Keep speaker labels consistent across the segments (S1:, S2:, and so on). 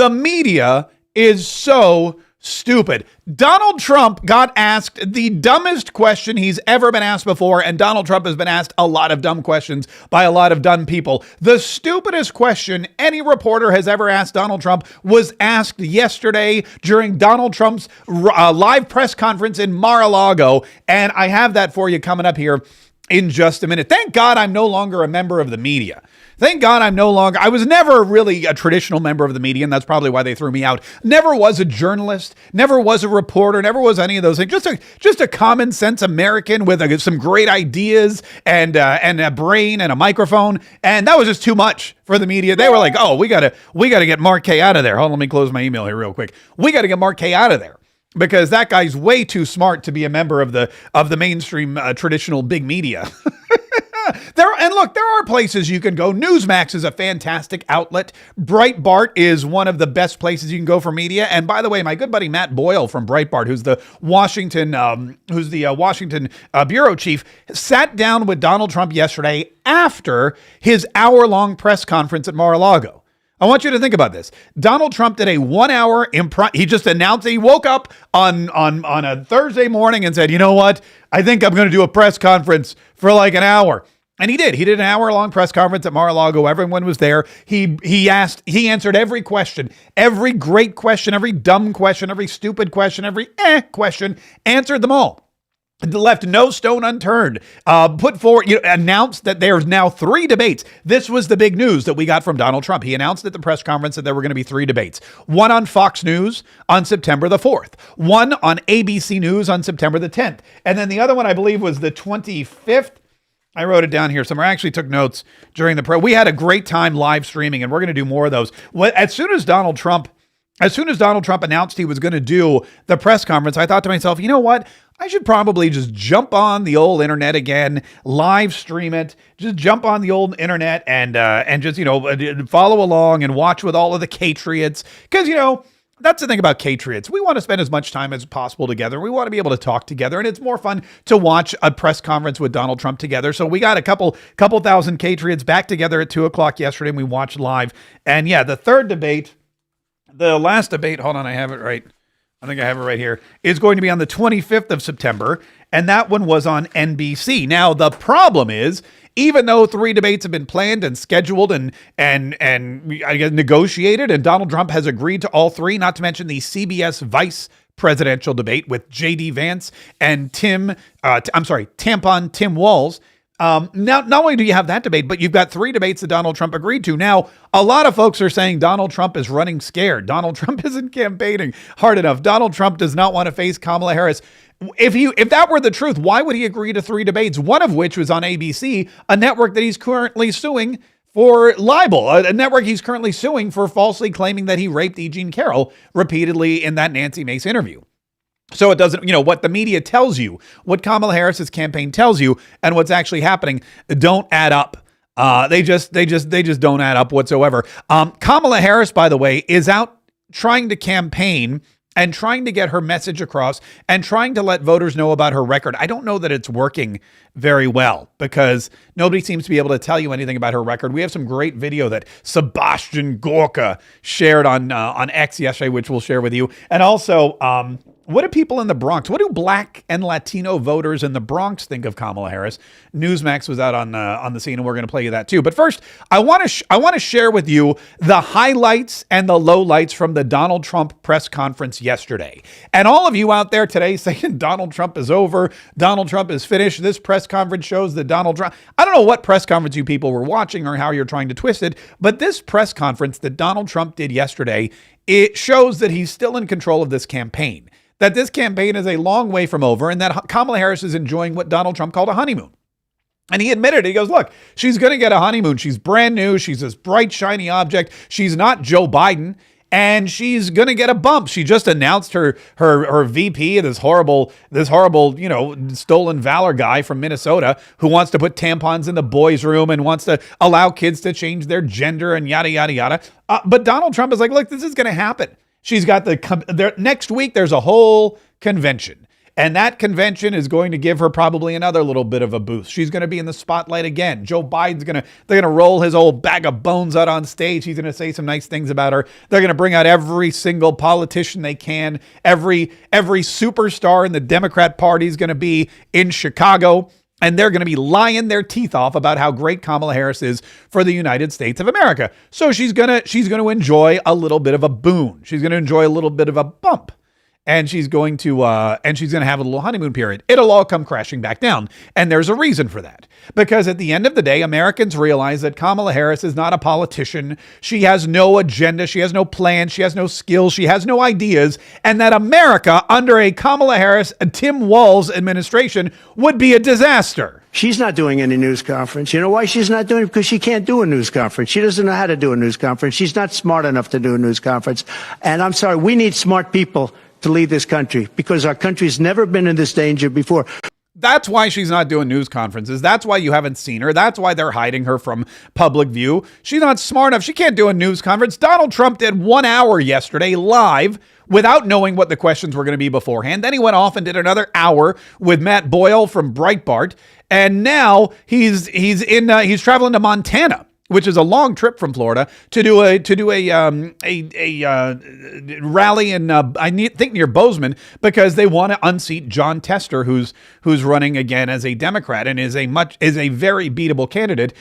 S1: The media is so stupid. Donald Trump got asked the dumbest question he's ever been asked before, and Donald Trump has been asked a lot of dumb questions by a lot of dumb people. The stupidest question any reporter has ever asked Donald Trump was asked yesterday during Donald Trump's live press conference in Mar-a-Lago, and I have that for you coming up here in just a minute. Thank God I'm no longer a member of the media. Thank God I was never really a traditional member of the media, and that's probably why they threw me out. Never was a journalist, never was a reporter, never was any of those things. Just a common sense American with some great ideas and a brain and a microphone. And that was just too much for the media. They were like, oh, we gotta get Mark Kaye out of there. Hold on, let me close my email here real quick. We got to get Mark Kaye out of there, because that guy's way too smart to be a member of the mainstream traditional big media. There are places you can go. Newsmax is a fantastic outlet. Breitbart is one of the best places you can go for media. And by the way, my good buddy Matt Boyle from Breitbart, who's the Washington bureau chief, sat down with Donald Trump yesterday after his hour-long press conference at Mar-a-Lago. I want you to think about this. Donald Trump did a 1 hour he just announced that he woke up on a Thursday morning and said, you know what? I think I'm going to do a press conference for like an hour. And he did. He did an hour-long press conference at Mar-a-Lago. Everyone was there. He answered every question, every great question, every dumb question, every stupid question, every question, answered them all. Left no stone unturned. Put forward, announced that there's now 3 debates. This was the big news that we got from Donald Trump. He announced at the press conference that there were going to be 3 debates. One on Fox News on September the 4th. One on ABC News on September the 10th. And then the other one, I believe, was the 25th. I wrote it down here somewhere. I actually took notes during we had a great time live streaming, and we're going to do more of those. As soon as Donald Trump announced he was going to do the press conference, I thought to myself, you know what? I should probably just jump on the old internet again, live stream it, just jump on the old internet and just, follow along and watch with all of the Catriots. Because, that's the thing about Catriots. We want to spend as much time as possible together. We want to be able to talk together, and it's more fun to watch a press conference with Donald Trump together. So we got a couple thousand Catriots back together at 2:00 yesterday, and we watched live. And yeah, the last debate, hold on, I have it right. I think I have it right here, is going to be on the 25th of September, and that one was on NBC. Now, the problem is, even though 3 debates have been planned and scheduled and I guess negotiated, and Donald Trump has agreed to all 3, not to mention the CBS Vice presidential debate with JD Vance and Tim Walz. Not only do you have that debate, but you've got 3 debates that Donald Trump agreed to. Now, a lot of folks are saying Donald Trump is running scared. Donald Trump isn't campaigning hard enough. Donald Trump does not want to face Kamala Harris. If that were the truth, why would he agree to 3 debates? One of which was on ABC, a network that he's currently suing for libel, a network he's currently suing for falsely claiming that he raped E. Jean Carroll repeatedly in that Nancy Mace interview. So it doesn't, what the media tells you, what Kamala Harris's campaign tells you, and what's actually happening don't add up. They just don't add up whatsoever. Kamala Harris, by the way, is out trying to campaign and trying to get her message across and trying to let voters know about her record. I don't know that it's working very well because nobody seems to be able to tell you anything about her record. We have some great video that Sebastian Gorka shared on X yesterday, which we'll share with you. And also, what do people in the Bronx, what do Black and Latino voters in the Bronx think of Kamala Harris? Newsmax was out on the scene, and we're going to play you that too. But first, I want to share with you the highlights and the lowlights from the Donald Trump press conference yesterday. And all of you out there today saying Donald Trump is over, Donald Trump is finished. This press conference shows that Donald Trump. I don't know what press conference you people were watching or how you're trying to twist it, but this press conference that Donald Trump did yesterday, it shows that he's still in control of this campaign. That this campaign is a long way from over, and that Kamala Harris is enjoying what Donald Trump called a honeymoon. And he admitted, he goes, look, she's going to get a honeymoon. She's brand new. She's this bright, shiny object. She's not Joe Biden, and she's going to get a bump. She just announced her VP, this horrible, stolen valor guy from Minnesota who wants to put tampons in the boys' room and wants to allow kids to change their gender and yada, yada, yada. But Donald Trump is like, look, this is going to happen. She's got next week, there's a whole convention. And that convention is going to give her probably another little bit of a boost. She's going to be in the spotlight again. Joe Biden's they're going to roll his old bag of bones out on stage. He's going to say some nice things about her. They're going to bring out every single politician they can. Every superstar in the Democrat Party is going to be in Chicago. And they're going to be lying their teeth off about how great Kamala Harris is for the United States of America. So she's going to enjoy a little bit of a boon. She's going to enjoy a little bit of a bump. And she's going to have a little honeymoon period. It'll all come crashing back down. And there's a reason for that. Because at the end of the day, Americans realize that Kamala Harris is not a politician. She has no agenda. She has no plan. She has no skills. She has no ideas. And that America, under a Kamala Harris and Tim Walz administration, would be a disaster.
S2: She's not doing any news conference. You know why she's not doing it? Because she can't do a news conference. She doesn't know how to do a news conference. She's not smart enough to do a news conference. And I'm sorry, we need smart people to lead this country, because our country's never been in this danger before.
S1: That's why she's not doing news conferences. That's why you haven't seen her. That's why they're hiding her from public view. She's not smart enough. She can't do a news conference. Donald Trump did 1 hour yesterday live without knowing what the questions were going to be beforehand. Then he went off and did another hour with Matt Boyle from Breitbart. And now he's traveling to Montana, which is a long trip from Florida, to do a rally in I think near Bozeman, because they want to unseat John Tester, who's running again as a Democrat and is a very beatable candidate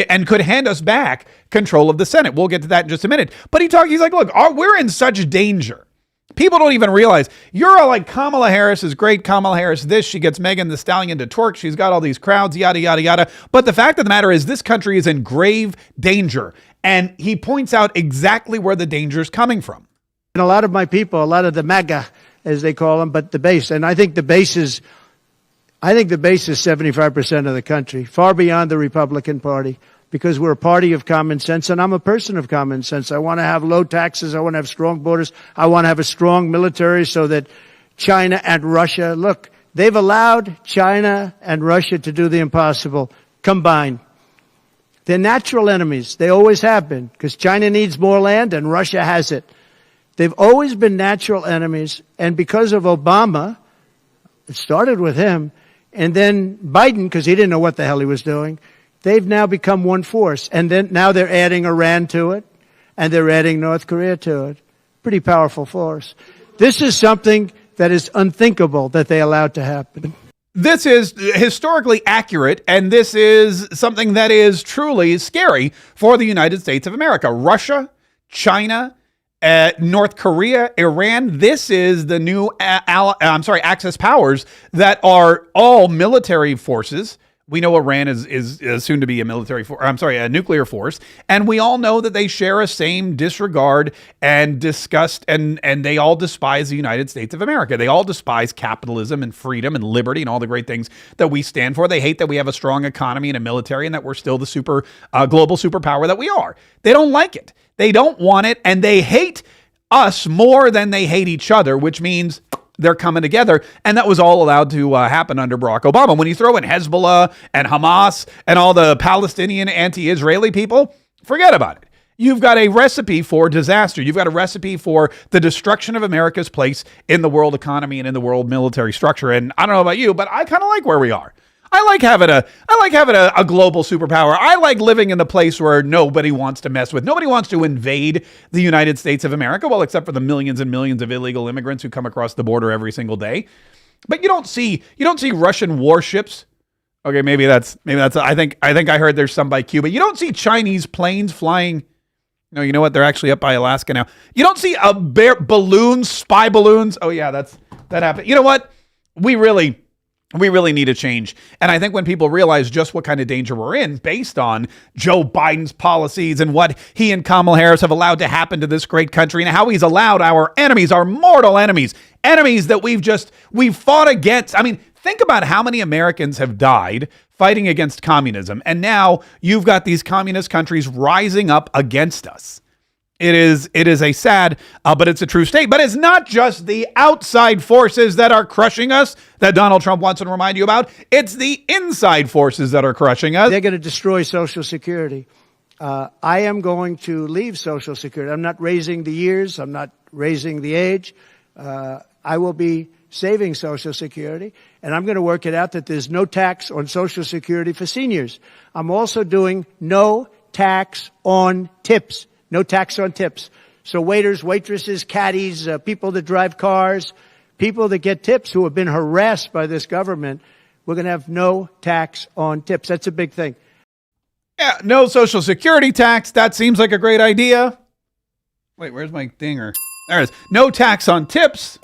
S1: and could hand us back control of the Senate. We'll get to that in just a minute. But he's like, look, we're in such danger. People don't even realize you're all like, Kamala Harris is great. Kamala Harris, she gets Megan Thee Stallion to twerk. She's got all these crowds, yada, yada, yada. But the fact of the matter is this country is in grave danger. And he points out exactly where the danger is coming from.
S2: And a lot of my people, a lot of the MAGA, as they call them, but the base. And I think the base is 75% of the country, far beyond the Republican Party. Because we're a party of common sense, and I'm a person of common sense. I want to have low taxes. I want to have strong borders. I want to have a strong military so that China and Russia, look, they've allowed China and Russia to do the impossible combined. They're natural enemies. They always have been, because China needs more land and Russia has it. They've always been natural enemies, and because of Obama, it started with him, and then Biden, because he didn't know what the hell he was doing, they've now become one force. And then now they're adding Iran to it, and they're adding North Korea to it. Pretty powerful force. This is something that is unthinkable that they allowed to happen.
S1: This is historically accurate, and this is something that is truly scary for the United States of America. Russia, China, North Korea, Iran. This is the new Axis powers that are all military forces. We know Iran is soon to be a a nuclear force, and we all know that they share a same disregard and disgust, and they all despise the United States of America. They all despise capitalism and freedom and liberty and all the great things that we stand for. They hate that we have a strong economy and a military, and that we're still the global superpower that we are. They don't like it. They don't want it, and they hate us more than they hate each other, which means they're coming together. And that was all allowed to happen under Barack Obama. When you throw in Hezbollah and Hamas and all the Palestinian anti-Israeli people, forget about it. You've got a recipe for disaster. You've got a recipe for the destruction of America's place in the world economy and in the world military structure. And I don't know about you, but I kind of like where we are. I like having a global superpower. I like living in the place where nobody wants to mess with. Nobody wants to invade the United States of America, well, except for the millions and millions of illegal immigrants who come across the border every single day. But you don't see Russian warships. Okay, maybe that's I think I heard there's some by Cuba. You don't see Chinese planes flying. No, you know what? They're actually up by Alaska now. You don't see spy balloons. Oh yeah, that happened. You know what? We really need a change. And I think when people realize just what kind of danger we're in based on Joe Biden's policies and what he and Kamala Harris have allowed to happen to this great country and how he's allowed our enemies, our mortal enemies that we've fought against. I mean, think about how many Americans have died fighting against communism. And now you've got these communist countries rising up against us. It is a sad, but it's a true state. But it's not just the outside forces that are crushing us that Donald Trump wants to remind you about. It's the inside forces that are crushing us.
S2: They're going to destroy Social Security. I am going to leave Social Security. I'm not raising the years. I'm not raising the age. I will be saving Social Security, and I'm going to work it out that there's no tax on Social Security for seniors. I'm also doing no tax on tips. No tax on tips. So waiters, waitresses, caddies, people that drive cars, people that get tips who have been harassed by this government, we're going to have no tax on tips. That's a big thing.
S1: Yeah, no Social Security tax. That seems like a great idea. Wait, where's my dinger? There it is. No tax on tips.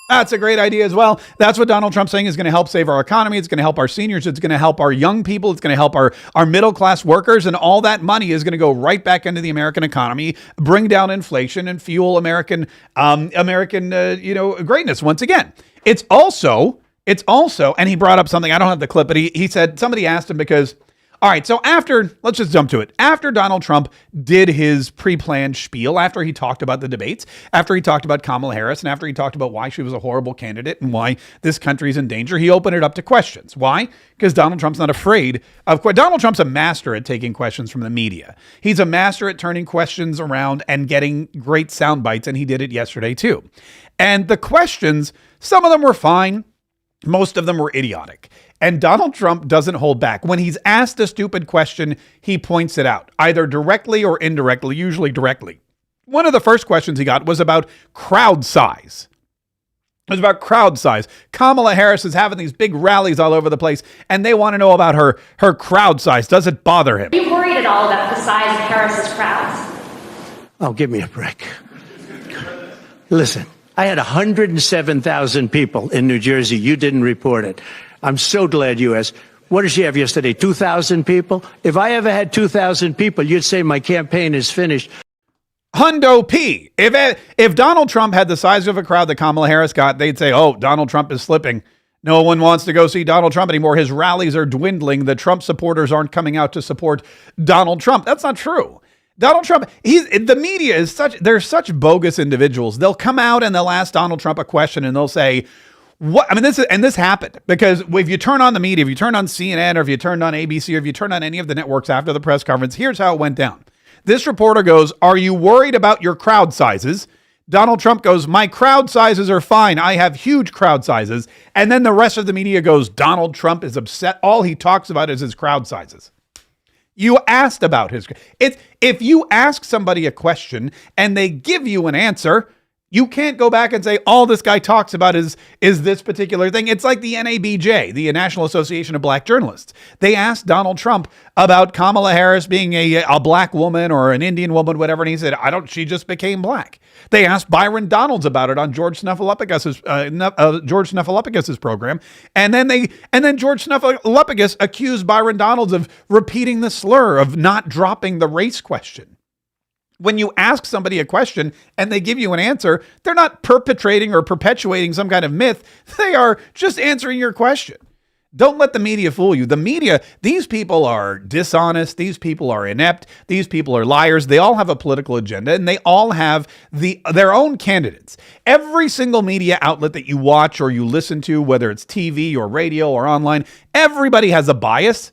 S1: That's a great idea as well. That's what Donald Trump's saying is going to help save our economy. It's going to help our seniors. It's going to help our young people. It's going to help our middle-class workers. And all that money is going to go right back into the American economy, bring down inflation, and fuel American greatness once again. It's also, and he brought up something, I don't have the clip, but he said, somebody asked him because, all right, so let's just jump to it. After Donald Trump did his pre-planned spiel, after he talked about the debates, after he talked about Kamala Harris, and after he talked about why she was a horrible candidate and why this country's in danger, he opened it up to questions. Why? Because Donald Trump's not afraid of Donald Trump's a master at taking questions from the media. He's a master at turning questions around and getting great sound bites, and he did it yesterday too. And the questions, some of them were fine. Most of them were idiotic. And Donald Trump doesn't hold back. When he's asked a stupid question, he points it out, either directly or indirectly, usually directly. One of the first questions he got was about crowd size. It was about crowd size. Kamala Harris is having these big rallies all over the place, and they want to know about her crowd size. Does it bother him?
S3: Are you worried at all about the size of Harris's crowds?
S2: Oh, give me a break. Listen, I had 107,000 people in New Jersey. You didn't report it. I'm so glad you asked. What did she have yesterday? 2,000 people? If I ever had 2,000 people, you'd say my campaign is finished.
S1: Hundo P. If Donald Trump had the size of a crowd that Kamala Harris got, they'd say, oh, Donald Trump is slipping. No one wants to go see Donald Trump anymore. His rallies are dwindling. The Trump supporters aren't coming out to support Donald Trump. That's not true. Donald Trump, the media is they're such bogus individuals. They'll come out and they'll ask Donald Trump a question and they'll say, this happened because if you turn on the media, if you turn on CNN or if you turned on ABC or if you turn on any of the networks after the press conference, here's how it went down. This reporter goes, are you worried about your crowd sizes? Donald Trump goes, my crowd sizes are fine. I have huge crowd sizes. And then the rest of the media goes, Donald Trump is upset. All he talks about is his crowd sizes. You asked about if you ask somebody a question and they give you an answer, you can't go back and say, all this guy talks about is this particular thing. It's like the NABJ, the National Association of Black Journalists. They asked Donald Trump about Kamala Harris being a black woman or an Indian woman, whatever. And he said, she just became black. They asked Byron Donalds about it on George Snuffleupagus' program. And then George Snuffleupagus accused Byron Donalds of repeating the slur, of not dropping the race question. When you ask somebody a question and they give you an answer, they're not perpetrating or perpetuating some kind of myth. They are just answering your question. Don't let the media fool you. The media, these people are dishonest. These people are inept. These people are liars. They all have a political agenda and they all have their own candidates. Every single media outlet that you watch or you listen to, whether it's TV or radio or online, everybody has a bias.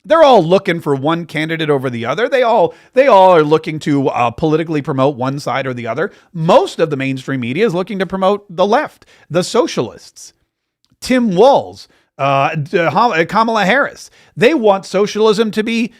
S1: They're all looking for one candidate over the other. They all are looking to politically promote one side or the other. Most of the mainstream media is looking to promote the left, the socialists. Tim Walz, Kamala Harris. They want socialism to be,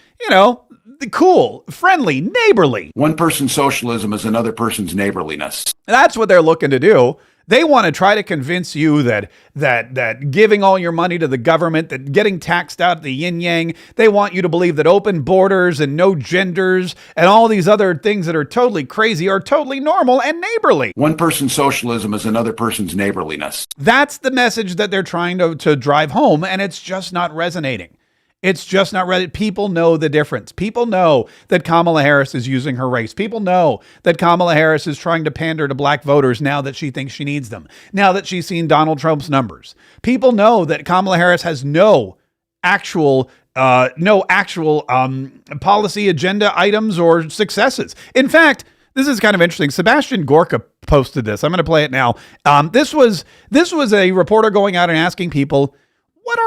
S1: cool, friendly, neighborly.
S4: One person's socialism is another person's neighborliness.
S1: That's what they're looking to do. They want to try to convince you that giving all your money to the government, that getting taxed out the yin yang, they want you to believe that open borders and no genders and all these other things that are totally crazy are totally normal and neighborly.
S4: One person's socialism is another person's neighborliness.
S1: That's the message that they're trying to drive home, and it's just not resonating. It's just not ready. People know the difference. People know that Kamala Harris is using her race. People know that Kamala Harris is trying to pander to black voters now that she thinks she needs them, now that she's seen Donald Trump's numbers. People know that Kamala Harris has no actual policy agenda items or successes. In fact, this is kind of interesting. Sebastian Gorka posted this. I'm going to play it now. This was a reporter going out and asking people, what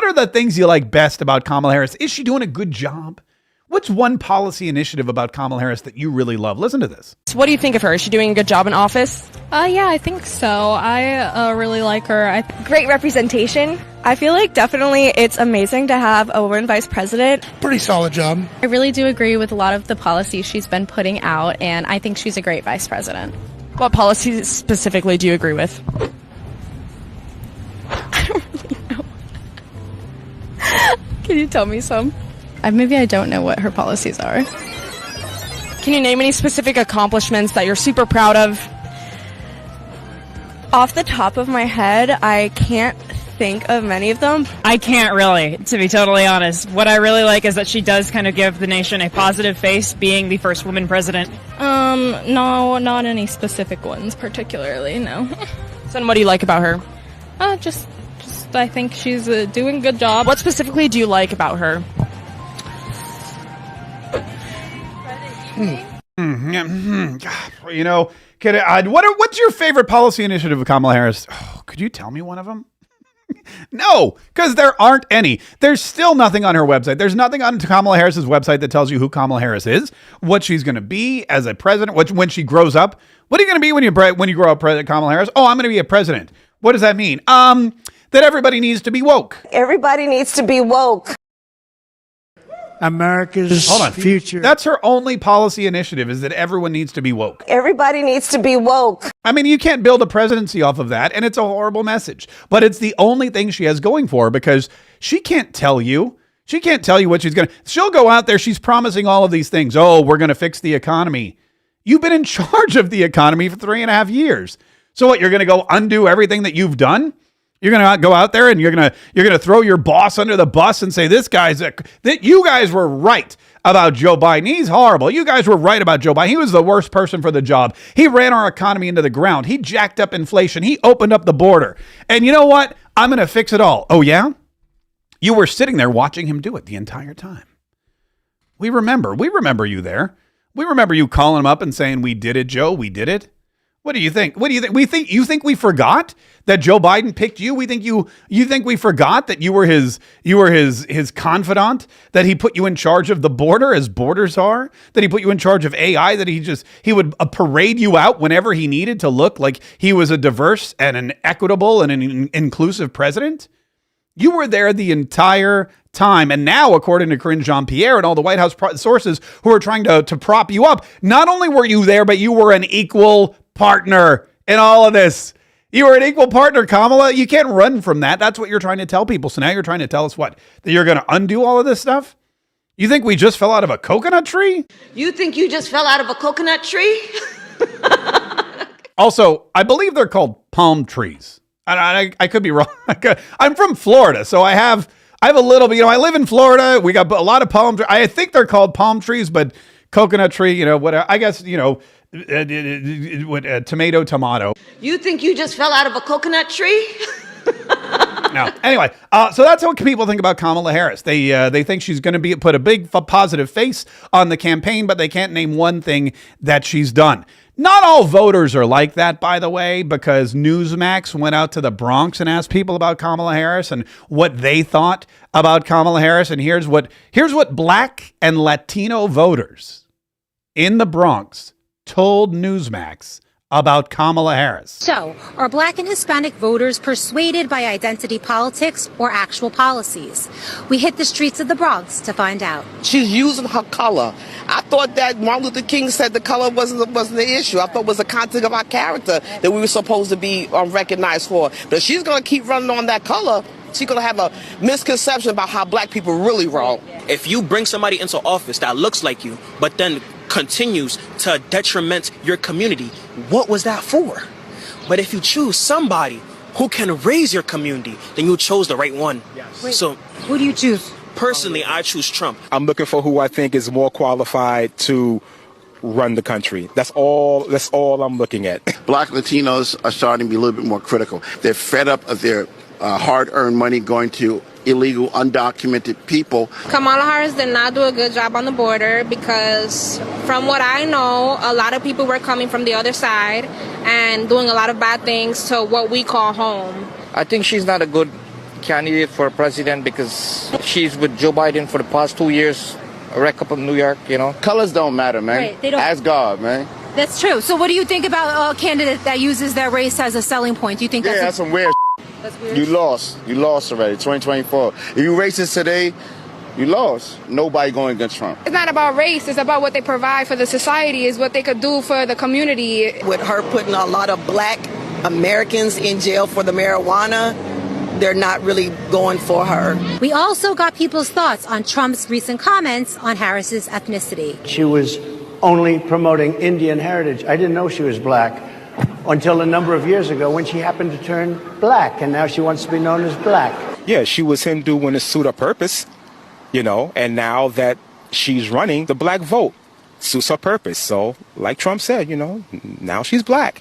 S1: are the things you like best about Kamala Harris? Is she doing a good job? What's one policy initiative about Kamala Harris that you really love? Listen to this.
S5: So what do you think of her? Is she doing a good job in office? Yeah, I think so. I really like her.
S6: Great representation. I feel like definitely it's amazing to have a woman vice president.
S7: Pretty solid job.
S5: I really do agree with a lot of the policies she's been putting out, and I think she's a great vice president.
S6: What policies specifically do you agree with?
S5: I don't really know. Can you tell me some? Maybe I don't know what her policies are.
S6: Can you name any specific accomplishments that you're super proud of? Off the top of my head, I can't think of many of them.
S8: I can't really, to be totally honest. What I really like is that she does kind of give the nation a positive face, being the first woman president.
S5: No, not any specific ones particularly, no.
S6: So then what do you like about her?
S5: Just I think she's doing a good job.
S6: What specifically do you like about her?
S1: You know, what's your favorite policy initiative of Kamala Harris? Oh, could you tell me one of them? No, because there aren't any. There's still nothing on her website. There's nothing on Kamala Harris's website that tells you who Kamala Harris is, what she's going to be as a president, when she grows up. What are you going to be when you grow up, President Kamala Harris? Oh, I'm going to be a president. What does that mean? That everybody needs to be woke.
S9: Everybody needs to be woke.
S2: America's future.
S1: That's her only policy initiative, is that everyone needs to be woke.
S9: Everybody needs to be woke.
S1: I mean, you can't build a presidency off of that, and it's a horrible message. But it's the only thing she has going for her, because she can't tell you. She can't tell you what she's going to. She'll go out there. She's promising all of these things. Oh, we're going to fix the economy. You've been in charge of the economy for 3.5 years. So what, you're going to go undo everything that you've done? You're going to go out there and you're going to throw your boss under the bus and say, that you guys were right about Joe Biden. He's horrible. You guys were right about Joe Biden. He was the worst person for the job. He ran our economy into the ground. He jacked up inflation. He opened up the border. And you know what? I'm going to fix it all. Oh, yeah? You were sitting there watching him do it the entire time. We remember you there. We remember you calling him up and saying, we did it, Joe. We did it. What do you think? You think we forgot that Joe Biden picked you? You think we forgot that you were his confidant, that he put you in charge of the border, as borders are, that he put you in charge of AI, that he would parade you out whenever he needed to look like he was a diverse and an equitable and an inclusive president? You were there the entire time. And now, according to Karine Jean-Pierre and all the White House sources who are trying to prop you up, not only were you there, but you were an equal partner in all of this. You were an equal partner, Kamala. You can't run from that. That's what you're trying to tell people. So now you're trying to tell us what? That you're going to undo all of this stuff? You think we just fell out of a coconut tree?
S9: You think you just fell out of a coconut tree?
S1: Also, I believe they're called palm trees. I could be wrong. I'm from Florida, so I have a little bit, I live in Florida. We got a lot of palm trees. I think they're called palm trees, but coconut tree, whatever. I guess, tomato.
S9: You think you just fell out of a coconut tree?
S1: No. Anyway, so that's what people think about Kamala Harris. They think she's going to put a big positive face on the campaign, but they can't name one thing that she's done. Not all voters are like that, by the way, because Newsmax went out to the Bronx and asked people about Kamala Harris and what they thought about Kamala Harris. And here's what Black and Latino voters in the Bronx told Newsmax about Kamala Harris.
S10: So, are Black and Hispanic voters persuaded by identity politics or actual policies? We hit the streets of the Bronx to find out.
S11: She's using her color. I thought that Martin Luther King said the color wasn't the issue. I thought it was the content of our character that we were supposed to be recognized for. But she's going to keep running on that color. She's going to have a misconception about how Black people really roll.
S12: If you bring somebody into office that looks like you, but then continues to detriment your community, what was that for? But if you choose somebody who can raise your community, then you chose the right one.
S10: Yes. Wait,
S12: so
S10: who do you choose?
S12: Personally, I choose Trump.
S13: I'm looking for who I think is more qualified to run the country. That's all I'm looking at.
S14: Black Latinos are starting to be a little bit more critical. They're fed up of their hard-earned money going to illegal, undocumented people.
S15: Kamala Harris did not do a good job on the border because, from what I know, a lot of people were coming from the other side and doing a lot of bad things to what we call home.
S16: I think she's not a good candidate for president because she's with Joe Biden for the past 2 years, a wreck up in New York,
S14: Colors don't matter, man.
S10: Right, they don't.
S14: Ask God, man.
S10: That's true. So what do you think about a candidate that uses their race as a selling point? Do you think
S7: that's some weird
S10: That's weird?
S7: You lost. You lost already, 2024. If you racist today, you lost. Nobody going against Trump.
S15: It's not about race. It's about what they provide for the society, is what they could do for the community.
S9: With her putting a lot of black Americans in jail for the marijuana, they're not really going for her.
S10: We also got people's thoughts on Trump's recent comments on Harris's ethnicity.
S2: She was only promoting Indian heritage. I didn't know she was black until a number of years ago when she happened to turn black, and now she wants to be known as black.
S13: Yeah, she was Hindu when it suited her purpose, and now that she's running, the black vote suits her purpose. So, like Trump said, now she's black.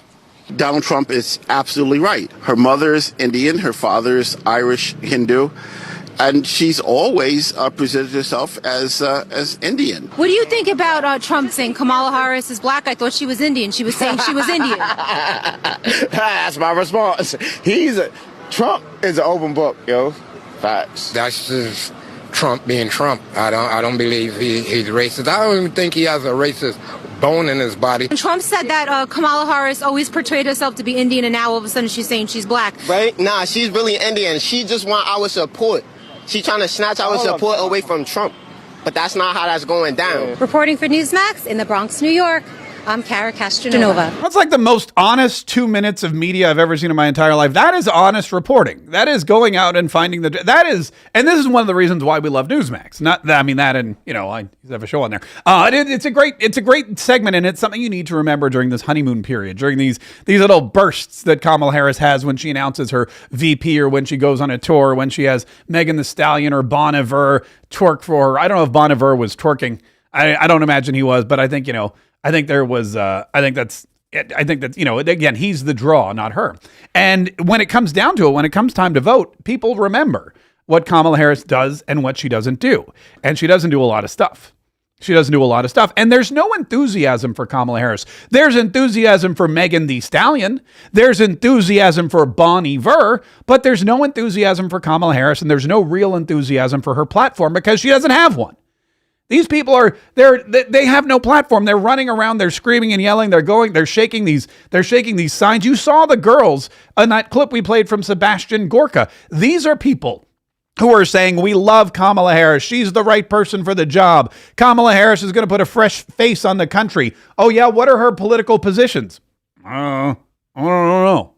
S14: Donald Trump is absolutely right. Her mother is Indian, her father is Irish Hindu, and she's always presented herself as Indian.
S10: What do you think about Trump saying Kamala Harris is black? I thought she was Indian. She was saying she was Indian.
S7: That's my response. Trump is an open book, yo. Facts.
S17: That's just Trump being Trump. I don't believe he's racist. I don't even think he has a racist bone in his body.
S10: And Trump said that Kamala Harris always portrayed herself to be Indian, and now all of a sudden she's saying she's black.
S18: Right? Nah, she's really Indian. She just want our support. She's trying to snatch our support away from Trump. But that's not how that's going down.
S10: Reporting for Newsmax in the Bronx, New York, I'm Kara Castronova.
S1: That's like the most honest 2 minutes of media I've ever seen in my entire life. That is honest reporting. That is going out and finding and this is one of the reasons why we love Newsmax. Not that, that, and I have a show on there. It's a great segment, and it's something you need to remember during this honeymoon period, during these little bursts that Kamala Harris has when she announces her VP, or when she goes on a tour, when she has Megan Thee Stallion or Bon Iver twerk for her. I don't know if Bon Iver was twerking. I don't imagine he was, but I think I think there was, I think that's, again, he's the draw, not her. And when it comes down to it, when it comes time to vote, people remember what Kamala Harris does and what she doesn't do. And she doesn't do a lot of stuff. And there's no enthusiasm for Kamala Harris. There's enthusiasm for Megan Thee Stallion. There's enthusiasm for Bon Iver, but there's no enthusiasm for Kamala Harris, and there's no real enthusiasm for her platform because she doesn't have one. These people they have no platform. They're running around, they're screaming and yelling, they're shaking these signs. You saw the girls in that clip we played from Sebastian Gorka. These are people who are saying, we love Kamala Harris. She's the right person for the job. Kamala Harris is going to put a fresh face on the country. Oh yeah, what are her political positions? I don't know.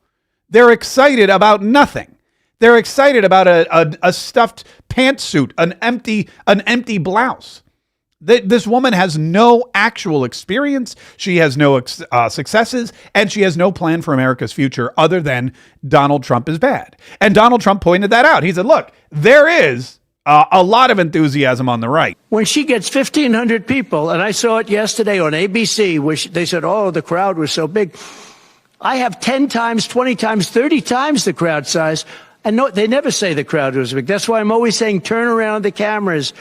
S1: They're excited about nothing. They're excited about a stuffed pantsuit, an empty blouse. This woman has no actual experience. She has no successes, and she has no plan for America's future other than Donald Trump is bad. And Donald Trump pointed that out. He said, look, there is a lot of enthusiasm on the right.
S2: When she gets 1,500 people, and I saw it yesterday on ABC, where they said, oh, the crowd was so big. I have 10 times, 20 times, 30 times the crowd size. And no, they never say the crowd was big. That's why I'm always saying, turn around the cameras.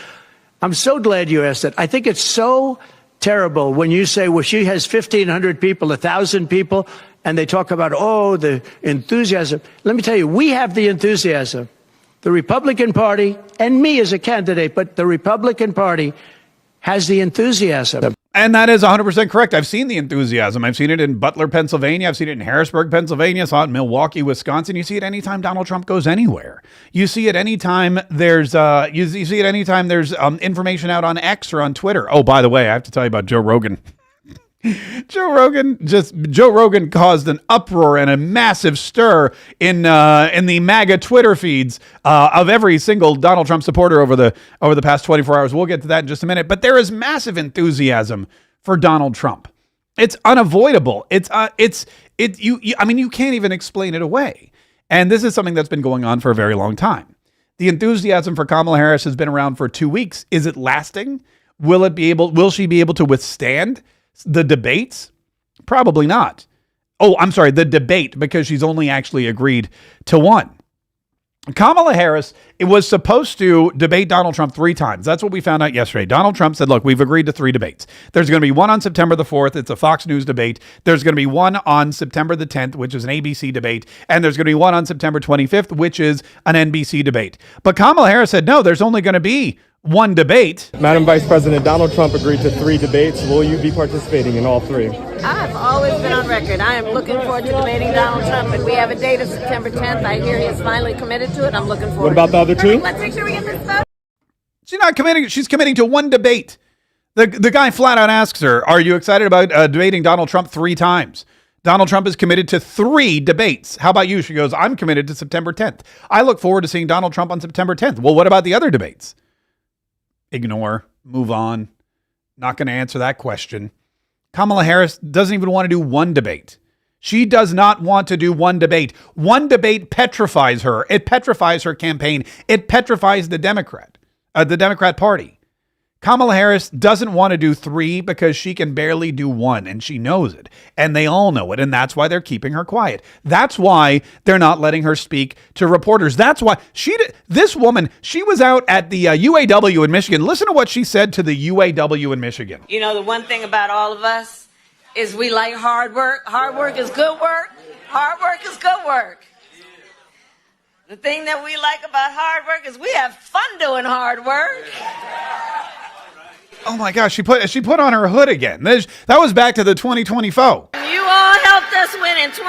S2: I'm so glad you asked that. I think it's so terrible when you say, well, she has 1,500 people, 1,000 people, and they talk about, oh, the enthusiasm. Let me tell you, we have the enthusiasm. The Republican Party, and me as a candidate, but the Republican Party has the enthusiasm.
S1: And that is 100% correct. I've seen the enthusiasm. I've seen it in Butler, Pennsylvania. I've seen it in Harrisburg, Pennsylvania. Saw it in Milwaukee, Wisconsin. You see it anytime Donald Trump goes anywhere. You see it anytime there's information out on X or on Twitter. Oh, by the way, I have to tell you about Joe Rogan. Joe Rogan caused an uproar and a massive stir in the MAGA Twitter feeds of every single Donald Trump supporter over the past 24 hours. We'll get to that in just a minute. But there is massive enthusiasm for Donald Trump. It's unavoidable. You can't even explain it away. And this is something that's been going on for a very long time. The enthusiasm for Kamala Harris has been around for 2 weeks. Is it lasting? Will she be able to withstand the debates? Probably not. Oh, I'm sorry, the debate, because she's only actually agreed to one. Kamala Harris was supposed to debate Donald Trump 3 times. That's what we found out yesterday. Donald Trump said, look, we've agreed to 3 debates. There's going to be one on September the 4th. It's a Fox News debate. There's going to be one on September the 10th, which is an ABC debate. And there's going to be one on September 25th, which is an NBC debate. But Kamala Harris said, no, there's only going to be one debate.
S19: Madam Vice President, Donald Trump agreed to 3 debates. Will you be participating in all 3?
S20: I've always been on record. I am looking forward to debating Donald Trump, and we have a date of September 10th. I hear he is finally committed to it. I'm looking forward.
S19: What about the other 2?
S20: Let's make sure we get this vote.
S1: She's not committing. She's committing to one debate. The guy flat out asks her, are you excited about debating Donald Trump 3 times? Donald Trump is committed to 3 debates. How about you? She goes, I'm committed to September 10th. I look forward to seeing Donald Trump on September 10th. Well, what about the other debates? Ignore, move on. Not going to answer that question. Kamala Harris doesn't even want to do one debate. She does not want to do one debate. One debate petrifies her. It petrifies her campaign. It petrifies the Democrat Party. Kamala Harris doesn't want to do 3 because she can barely do 1, and she knows it. And they all know it, and that's why they're keeping her quiet. That's why they're not letting her speak to reporters. That's why this woman, she was out at the UAW in Michigan. Listen to what she said to the UAW in Michigan.
S20: You know, the one thing about all of us is we like hard work. Hard work is good work. Hard work is good work. The thing that we like about hard work is we have fun doing hard work.
S1: Oh my gosh, she put on her hood again. That was back to the 2020 foe.
S20: You all helped us win in 2020,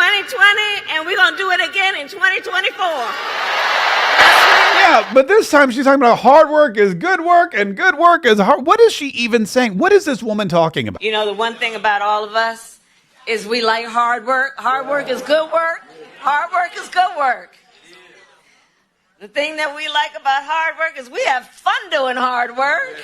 S20: and we're going to do it again in 2024.
S1: Yeah, but this time she's talking about hard work is good work and good work is hard. What is she even saying? What is this woman talking about?
S20: You know, the one thing about all of us is we like hard work. Hard work is good work. Hard work is good work. The thing that we like about hard work is we have fun doing hard work.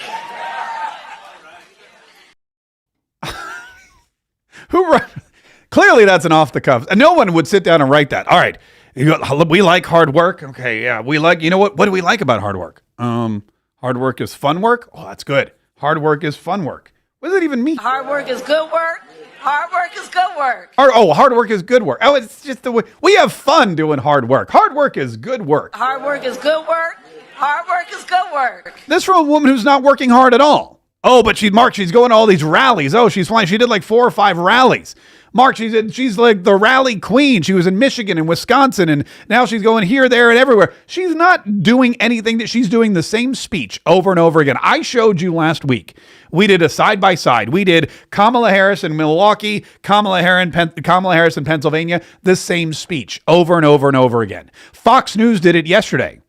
S1: Clearly that's an off the cuff. And no one would sit down and write that. All right. We like hard work. Okay. Yeah. We like, you know what do we like about hard work? Hard work is fun work. Oh, that's good. Hard work is fun work. What does it even mean?
S20: Hard work is good work. Hard work is good work.
S1: Hard work is good work. Oh, it's just the way we have fun doing hard work. Hard work is good work.
S20: Hard work is good work. Hard work is good work.
S1: This from a woman who's not working hard at all. Oh, but she's going to all these rallies. Oh, she's flying. She did like 4 or 5 rallies. Mark, she's like the rally queen. She was in Michigan and Wisconsin, and now she's going here, there, and everywhere. She's not doing anything. That she's doing the same speech over and over again. I showed you last week. We did a side-by-side. We did Kamala Harris in Milwaukee, Kamala Harris in Pennsylvania, the same speech over and over and over again. Fox News did it yesterday.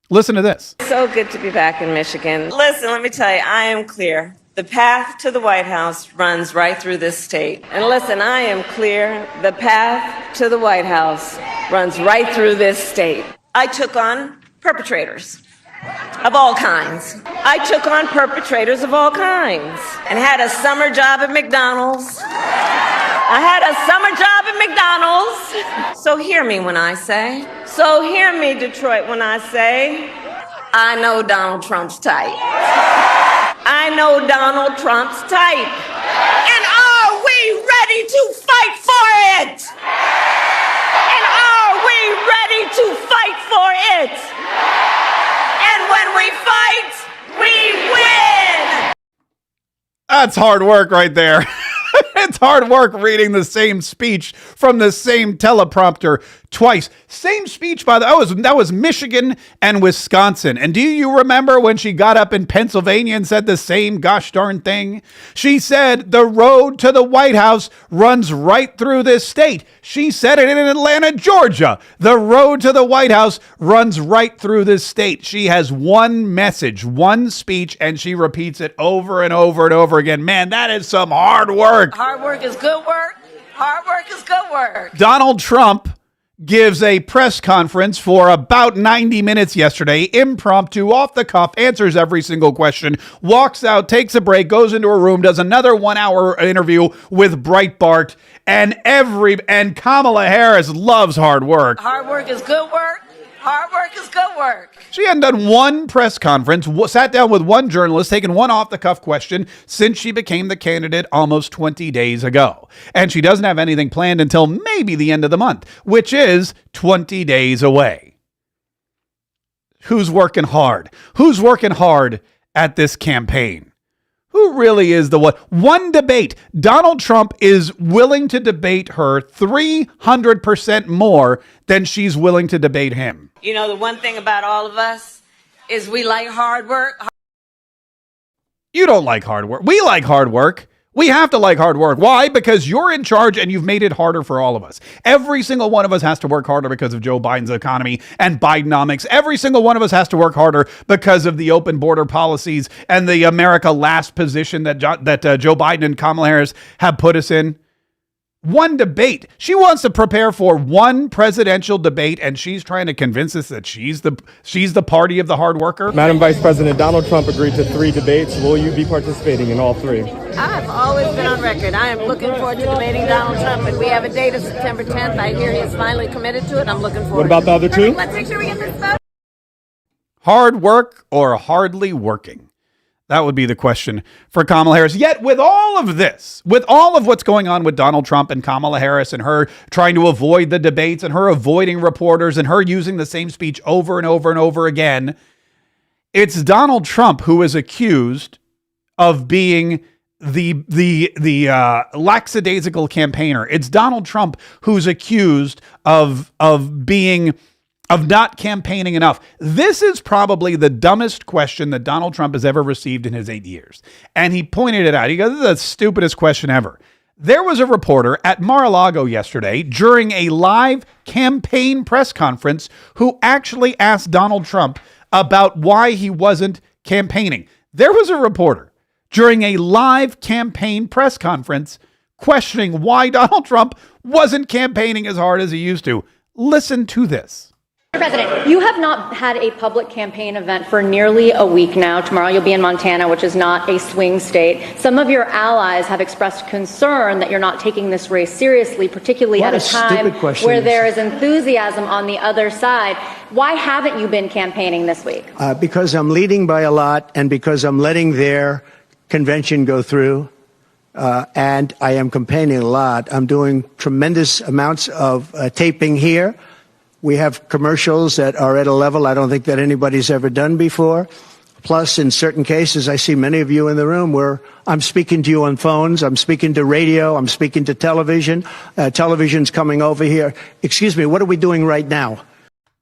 S1: Listen to this.
S20: So good to be back in Michigan. Listen, let me tell you, I am clear. The path to the White House runs right through this state. And listen, I am clear. The path to the White House runs right through this state. I took on perpetrators of all kinds. I took on perpetrators of all kinds and had a summer job at McDonald's. I had a summer job at McDonald's. So hear me when I say, hear me, Detroit, when I say, I know Donald Trump's type. I know Donald Trump's type. And are we ready to fight for it? And are we ready to fight for it? And when we fight, we win.
S1: That's hard work right there. It's hard work reading the same speech from the same teleprompter twice. Same speech, by the way. That was Michigan and Wisconsin. And do you remember when she got up in Pennsylvania and said the same gosh darn thing? She said the road to the White House runs right through this state. She said it in Atlanta, Georgia. The road to the White House runs right through this state. She has one message, one speech, and she repeats it over and over and over again. Man, that is some hard work.
S20: Hard work is good work. Hard work is good work.
S1: Donald Trump gives a press conference for about 90 minutes yesterday, impromptu, off the cuff, answers every single question, walks out, takes a break, goes into a room, does another 1-hour interview with Breitbart, and Kamala Harris loves hard work.
S20: Hard work is good work. Hard work is good work.
S1: She hadn't done one press conference, sat down with one journalist, taken one off-the-cuff question since she became the candidate almost 20 days ago. And she doesn't have anything planned until maybe the end of the month, which is 20 days away. Who's working hard? Who's working hard at this campaign? Who really is the one? One debate. Donald Trump is willing to debate her 300% more than she's willing to debate him.
S20: You know, the one thing about all of us is we like hard work.
S1: You don't like hard work. We like hard work. We have to like hard work. Why? Because you're in charge and you've made it harder for all of us. Every single one of us has to work harder because of Joe Biden's economy and Bidenomics. Every single one of us has to work harder because of the open border policies and the America last position that Joe Biden and Kamala Harris have put us in. One debate. She wants to prepare for one presidential debate, and she's trying to convince us that she's the party of the hard worker.
S19: Madam Vice President, Donald Trump agreed to 3 debates. Will you be participating in all 3?
S20: I've always been on record. I am looking forward to debating Donald Trump, and we have a date of September 10th. I hear he is finally committed to it. I'm looking forward.
S19: What about the other 2?
S20: Let's make sure we get this vote.
S1: Hard work or hardly working? That would be the question for Kamala Harris. Yet with all of this, with all of what's going on with Donald Trump and Kamala Harris and her trying to avoid the debates and her avoiding reporters and her using the same speech over and over and over again, it's Donald Trump who is accused of being the lackadaisical campaigner. It's Donald Trump who's accused of not campaigning enough. This is probably the dumbest question that Donald Trump has ever received in his 8 years. And he pointed it out. He goes, this is the stupidest question ever. There was a reporter at Mar-a-Lago yesterday during a live campaign press conference who actually asked Donald Trump about why he wasn't campaigning. There was a reporter during a live campaign press conference questioning why Donald Trump wasn't campaigning as hard as he used to. Listen to this.
S3: Mr. President, you have not had a public campaign event for nearly a week now. Tomorrow you'll be in Montana, which is not a swing state. Some of your allies have expressed concern that you're not taking this race seriously, particularly at a time where there is enthusiasm on the other side. Why haven't you been campaigning this week?
S2: Because I'm leading by a lot and because I'm letting their convention go through. And I am campaigning a lot. I'm doing tremendous amounts of taping here. We have commercials that are at a level I don't think that anybody's ever done before. Plus, in certain cases, I see many of you in the room where I'm speaking to you on phones, I'm speaking to radio, I'm speaking to television. Television's coming over here. Excuse me, what are we doing right now?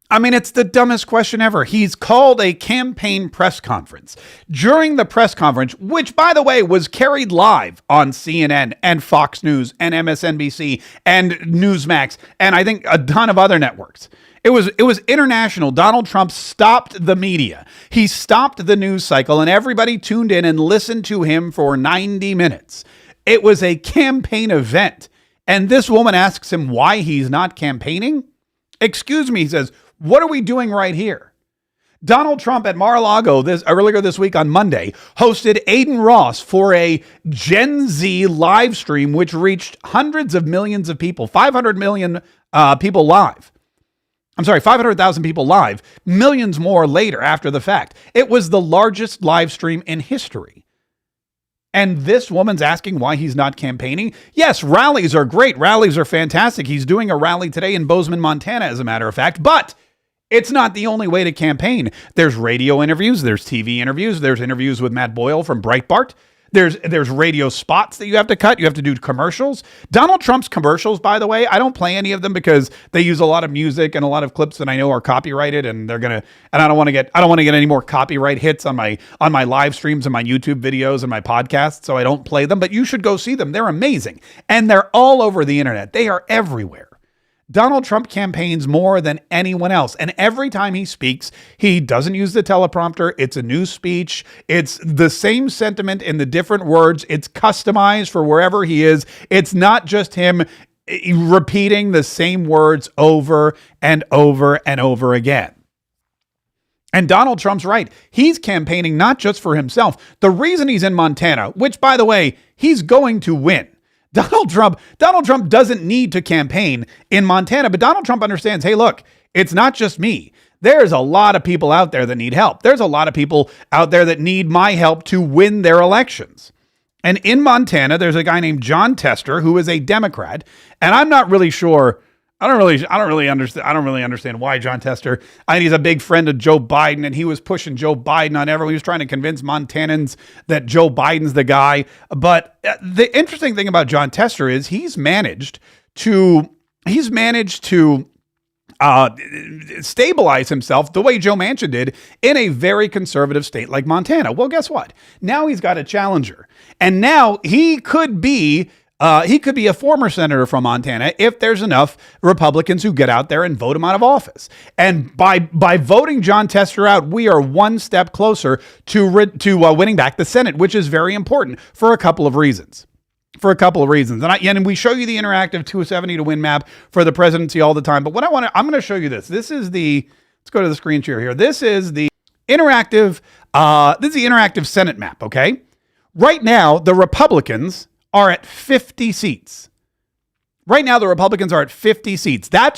S1: I mean, it's the dumbest question ever. He's called a campaign press conference. During the press conference, which, by the way, was carried live on CNN and Fox News and MSNBC and Newsmax and I think a ton of other networks. It was international. Donald Trump stopped the media. He stopped the news cycle and everybody tuned in and listened to him for 90 minutes. It was a campaign event. And this woman asks him why he's not campaigning. Excuse me, he says, what are we doing right here? Donald Trump at Mar-a-Lago earlier this week on Monday hosted Aiden Ross for a Gen Z live stream, which reached hundreds of millions of people, 500 million people live. I'm sorry, 500,000 people live, millions more later after the fact. It was the largest live stream in history. And this woman's asking why he's not campaigning. Yes, rallies are great. Rallies are fantastic. He's doing a rally today in Bozeman, Montana, as a matter of fact, but it's not the only way to campaign. There's radio interviews. There's TV interviews. There's interviews with Matt Boyle from Breitbart. There's radio spots that you have to cut. You have to do commercials. Donald Trump's commercials, by the way, I don't play any of them because they use a lot of music and a lot of clips that I know are copyrighted, and I don't want to get any more copyright hits on my live streams and my YouTube videos and my podcasts, so I don't play them. But you should go see them. They're amazing, and they're all over the internet. They are everywhere. Donald Trump campaigns more than anyone else. And every time he speaks, he doesn't use the teleprompter. It's a new speech. It's the same sentiment in the different words. It's customized for wherever he is. It's not just him repeating the same words over and over and over again. And Donald Trump's right. He's campaigning not just for himself. The reason he's in Montana, which, by the way, he's going to win. Donald Trump doesn't need to campaign in Montana, but Donald Trump understands, hey, look, it's not just me. There's a lot of people out there that need help. There's a lot of people out there that need my help to win their elections. And in Montana, there's a guy named Jon Tester who is a Democrat, and I'm not really sure. I don't really understand why Jon Tester. He's a big friend of Joe Biden, and he was pushing Joe Biden on everyone. He was trying to convince Montanans that Joe Biden's the guy. But the interesting thing about Jon Tester is he's managed to stabilize himself the way Joe Manchin did in a very conservative state like Montana. Well, guess what? Now he's got a challenger, and now he could be a former senator from Montana if there's enough Republicans who get out there and vote him out of office. And by voting Jon Tester out, we are one step closer to winning back the Senate, which is very important for a couple of reasons. And we show you the interactive 270 to win map for the presidency all the time. But I'm going to show you this. Let's go to the screen share here. This is the interactive Senate map. Okay. Right now, the Republicans are at 50 seats. That's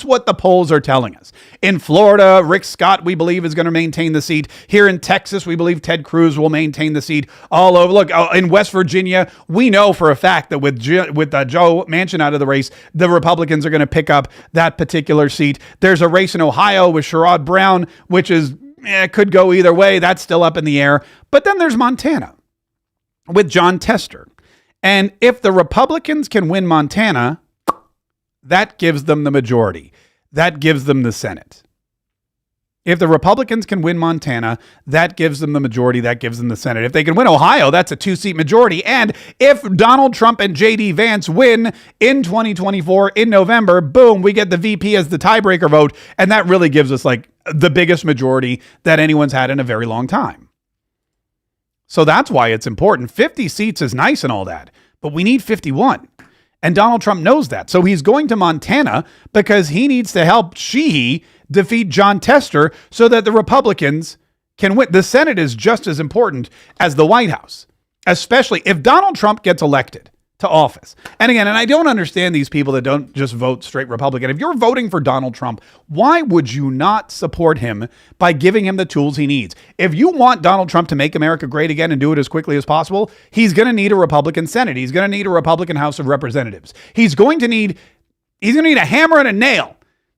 S1: what the polls are telling us. In Florida, Rick Scott, we believe, is going to maintain the seat. Here in Texas, we believe Ted Cruz will maintain the seat. All over. Look, in West Virginia, we know for a fact that with Joe Manchin out of the race, the Republicans are going to pick up that particular seat. There's a race in Ohio with Sherrod Brown, which could go either way. That's still up in the air. But then there's Montana with Jon Tester. And if the Republicans can win Montana, that gives them the majority. That gives them the Senate. If the Republicans can win Montana, that gives them the majority. That gives them the Senate. If they can win Ohio, that's a 2-seat majority. And if Donald Trump and JD Vance win in 2024 in November, boom, we get the VP as the tiebreaker vote. And that really gives us like the biggest majority that anyone's had in a very long time. So that's why it's important. 50 seats is nice and all that, but we need 51. And Donald Trump knows that. So he's going to Montana because he needs to help Sheehy defeat Jon Tester so that the Republicans can win. The Senate is just as important as the White House, especially if Donald Trump gets elected to office. And again, and I don't understand these people that don't just vote straight Republican. If you're voting for Donald Trump, why would you not support him by giving him the tools he needs? If you want Donald Trump to make America great again and do it as quickly as possible, he's going to need a Republican Senate. He's going to need a Republican House of Representatives. He's going to need a hammer and a nail.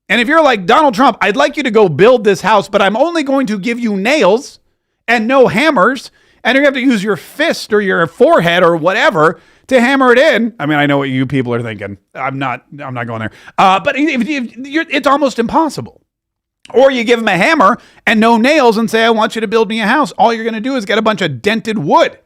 S1: And if you're like, Donald Trump, I'd like you to go build this house, but I'm only going to give you nails and no hammers, and you're going to have to use your fist or your forehead or whatever to hammer it in. I mean, I know what you people are thinking. I'm not going there. But it's almost impossible. Or you give him a hammer and no nails and say, I want you to build me a house. All you're going to do is get a bunch of dented wood.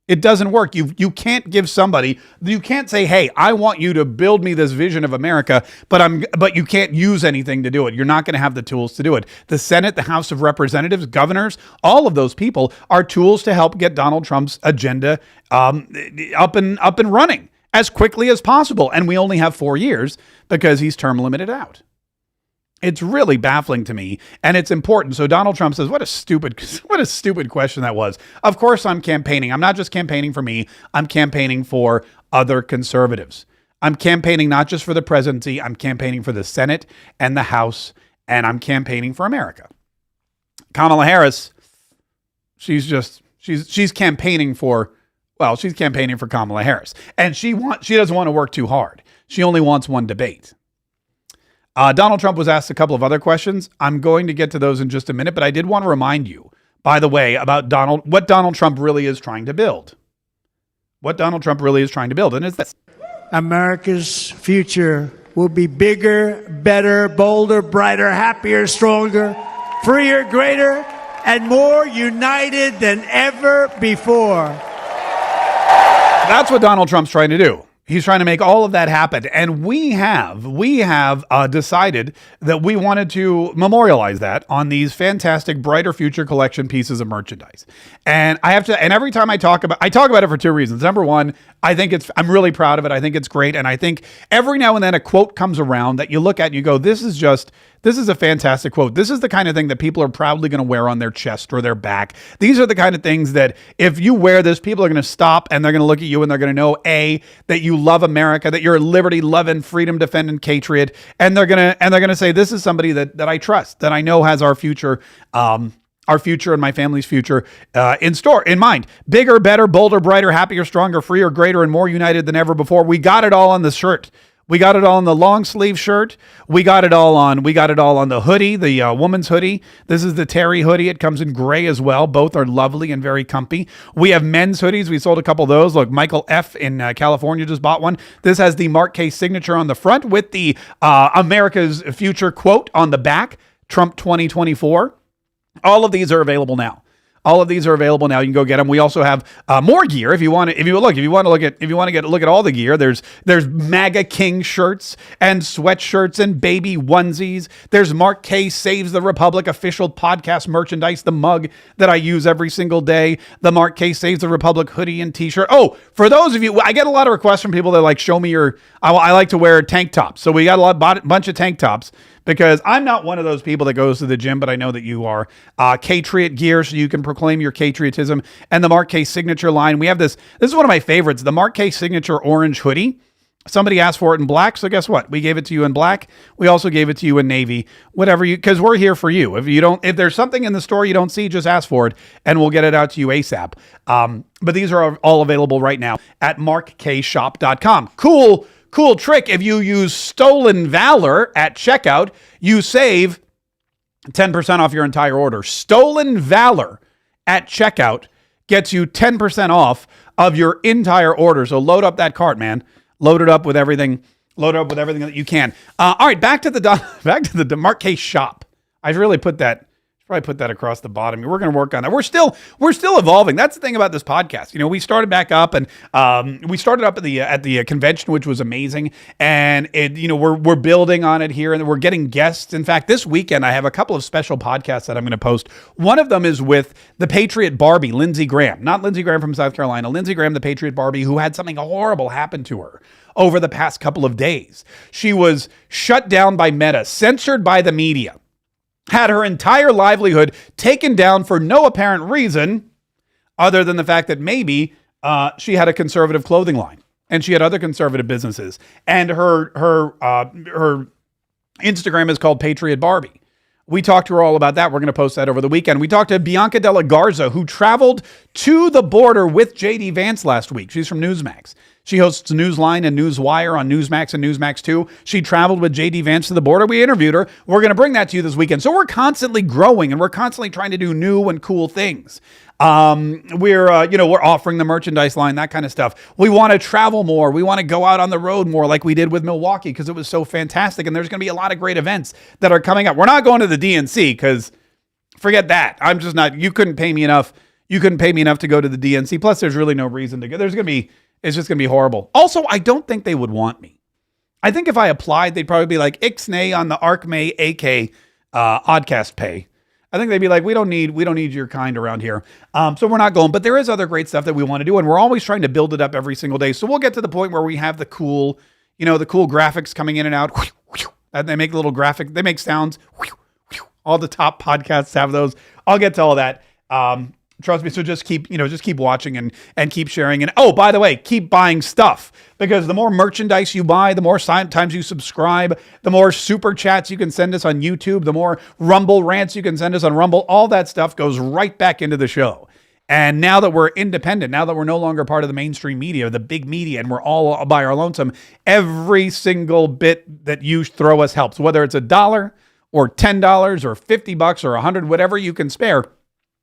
S1: It doesn't work. You can't give somebody, you can't say, hey, I want you to build me this vision of America, but you can't use anything to do it. You're not going to have the tools to do it. The Senate, the House of Representatives, governors, all of those people are tools to help get Donald Trump's agenda up and running as quickly as possible. And we only have 4 years because he's term limited out. It's really baffling to me, and it's important. So Donald Trump says, what a stupid question that was. Of course I'm campaigning. I'm not just campaigning for me. I'm campaigning for other conservatives. I'm campaigning not just for the presidency. I'm campaigning for the Senate and the House, and I'm campaigning for America. Kamala Harris, she's campaigning for Kamala Harris, and she doesn't want to work too hard. She only wants one debate. Donald Trump was asked a couple of other questions. I'm going to get to those in just a minute, but I did want to remind you, by the way, about what Donald Trump really is trying to build. What Donald Trump really is trying to build, and it's this.
S2: America's future will be bigger, better, bolder, brighter, happier, stronger, freer, greater, and more united than ever before.
S1: That's what Donald Trump's trying to do. He's trying to make all of that happen. And we have decided that we wanted to memorialize that on these fantastic Brighter Future Collection pieces of merchandise. And every time I talk about it for two reasons. Number one, I'm really proud of it. I think it's great. And I think every now and then a quote comes around that you look at and you go, this is a fantastic quote. This is the kind of thing that people are proudly going to wear on their chest or their back. These are the kind of things that if you wear this, people are going to stop and they're going to look at you and they're going to know, A, that you love America, that you're a liberty-loving, freedom-defending patriot, and they're going to say, this is somebody that I trust, that I know has our future and my family's future in mind. Bigger, better, bolder, brighter, happier, stronger, freer, greater, and more united than ever before. We got it all on the shirt. We got it all on the long sleeve shirt. We got it all on the hoodie, the woman's hoodie. This is the Terry hoodie. It comes in gray as well. Both are lovely and very comfy. We have men's hoodies. We sold a couple of those. Look, Michael F. in California just bought one. This has the Mark Kaye signature on the front with the America's Future quote on the back, Trump 2024. All of these are available now. All of these are available now. You can go get them. We also have more gear if you want to. If you want to look at all the gear. There's MAGA King shirts and sweatshirts and baby onesies. There's Mark Kaye Saves the Republic official podcast merchandise, the mug that I use every single day. The Mark Kaye Saves the Republic hoodie and T-shirt. Oh, for those of you, I get a lot of requests from people that like show me your. I like to wear tank tops, so we got a bunch of tank tops. Because I'm not one of those people that goes to the gym, but I know that you are. Katriot gear, so you can proclaim your Katriotism. And the Mark Kaye signature line. We have this. This is one of my favorites. The Mark Kaye signature orange hoodie. Somebody asked for it in black, so guess what? We gave it to you in black. We also gave it to you in navy. Whatever you, because we're here for you. If there's something in the store you don't see, just ask for it, and we'll get it out to you ASAP. But these are all available right now at markkaysshop.com. Cool trick. If you use Stolen Valor at checkout, you save 10% off your entire order. Stolen Valor at checkout gets you 10% off of your entire order. So load up that cart, man. Load it up with everything. Load it up with everything that you can. All right, back to the Mark Kaye shop. I really put that. Probably put that across the bottom. We're going to work on that. We're still evolving. That's the thing about this podcast. You know, we started back up, and we started up at the convention, which was amazing. And we're building on it here, and we're getting guests. In fact, this weekend I have a couple of special podcasts that I'm going to post. One of them is with the Patriot Barbie, Lindsey Graham, not Lindsey Graham from South Carolina. Lindsey Graham, the Patriot Barbie, who had something horrible happen to her over the past couple of days. She was shut down by Meta, censored by the media. Had her entire livelihood taken down for no apparent reason other than the fact that maybe she had a conservative clothing line and she had other conservative businesses. And her Instagram is called Patriot Barbie. We talked to her all about that. We're going to post that over the weekend. We talked to Bianca Della Garza, who traveled to the border with JD Vance last week. She's from Newsmax. She hosts Newsline and Newswire on Newsmax and Newsmax 2. She traveled with JD Vance to the border. We interviewed her. We're going to bring that to you this weekend. So we're constantly growing, and we're constantly trying to do new and cool things. We're offering the merchandise line, that kind of stuff. We want to travel more. We want to go out on the road more like we did with Milwaukee because it was so fantastic. And there's going to be a lot of great events that are coming up. We're not going to the DNC because forget that. I'm just not, you couldn't pay me enough. You couldn't pay me enough to go to the DNC. Plus there's really no reason to go. It's just going to be horrible. Also, I don't think they would want me. I think if I applied, they'd probably be like, Ixnay on the ArcMay AK Oddcast pay. I think they'd be like, we don't need your kind around here. So we're not going, but there is other great stuff that we want to do. And we're always trying to build it up every single day. So we'll get to the point where we have the cool graphics coming in and out. And they make little graphic, they make sounds. All the top podcasts have those. I'll get to all that. Trust me. So just keep watching and keep sharing. And oh, by the way, keep buying stuff, because the more merchandise you buy, the more times you subscribe, the more super chats you can send us on YouTube, the more Rumble rants you can send us on Rumble. All that stuff goes right back into the show. And now that we're independent, now that we're no longer part of the mainstream media, the big media, and we're all by our lonesome, every single bit that you throw us helps, whether it's $1 or $10 or $50 or $100, whatever you can spare.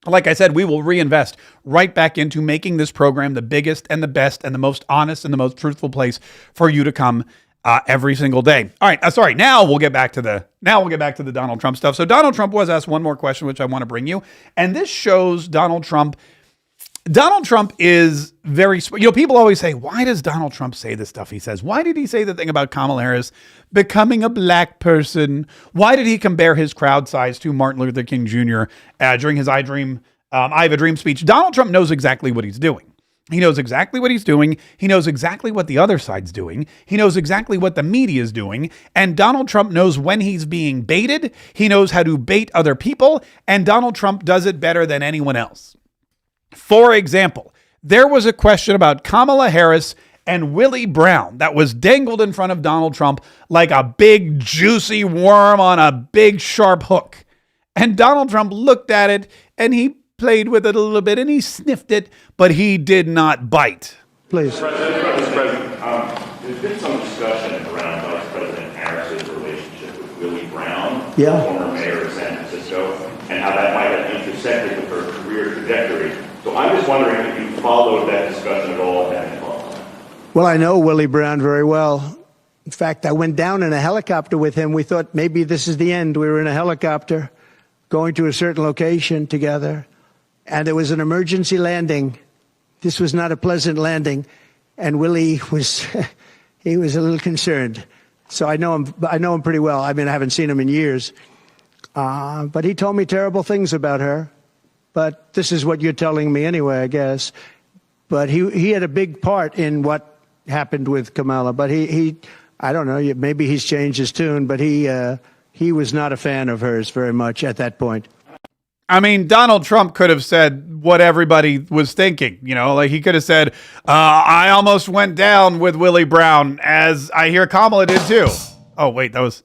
S1: Like I said, we will reinvest right back into making this program the biggest and the best and the most honest and the most truthful place for you to come every single day. All right. Sorry. Now we'll get back to the Donald Trump stuff. So Donald Trump was asked one more question, which I want to bring you. And this shows Donald Trump is very, people always say, why does Donald Trump say the stuff he says? Why did he say the thing about Kamala Harris becoming a black person? Why did he compare his crowd size to Martin Luther King Jr. During his I Have a Dream speech? Donald Trump knows exactly what he's doing. He knows exactly what he's doing. He knows exactly what the other side's doing. He knows exactly what the media is doing. And Donald Trump knows when he's being baited. He knows how to bait other people. And Donald Trump does it better than anyone else. For example, there was a question about Kamala Harris and Willie Brown that was dangled in front of Donald Trump like a big juicy worm on a big sharp hook. And Donald Trump looked at it and he played with it a little bit and he sniffed it, but he did not bite.
S2: Please.
S21: Mr. President, there's been some discussion around
S2: Yeah.
S21: former mayor of San Francisco, and how that might have intersected with her career trajectory. So I'm just wondering if you followed that discussion at all and had any thoughts on it.
S2: Well, I know Willie Brown very well. In fact, I went down in a helicopter with him. We thought maybe this is the end. We were in a helicopter going to a certain location together, and it was an emergency landing. This was not a pleasant landing, and Willie was he was a little concerned. So I know him pretty well. I mean, I haven't seen him in years, but he told me terrible things about her. But this is what you're telling me anyway, I guess. But he had a big part in what happened with Kamala. But he I don't know, maybe he's changed his tune, but he was not a fan of hers very much at that point.
S1: I mean, Donald Trump could have said what everybody was thinking. You know, like he could have said, I almost went down with Willie Brown, as I hear Kamala did too. Oh, wait, that was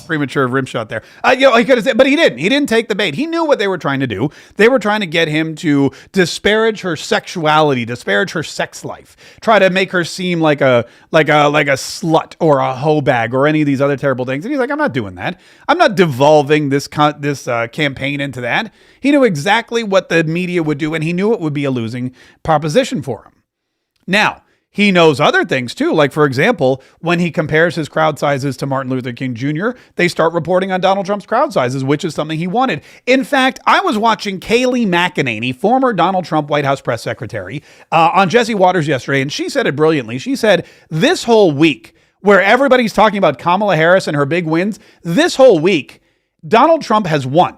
S1: premature rim shot there. He could have said, but he didn't. He didn't take the bait. He knew what they were trying to do. They were trying to get him to disparage her sexuality, disparage her sex life, try to make her seem like a slut or a hoe bag or any of these other terrible things. And he's like, I'm not doing that. I'm not devolving this campaign into that. He knew exactly what the media would do, and he knew it would be a losing proposition for him. Now, he knows other things too. Like, for example, when he compares his crowd sizes to Martin Luther King Jr., they start reporting on Donald Trump's crowd sizes, which is something he wanted. In fact, I was watching Kayleigh McEnany, former Donald Trump White House press secretary, on Jesse Waters yesterday, and she said it brilliantly. She said, this whole week, where everybody's talking about Kamala Harris and her big wins, this whole week, Donald Trump has won.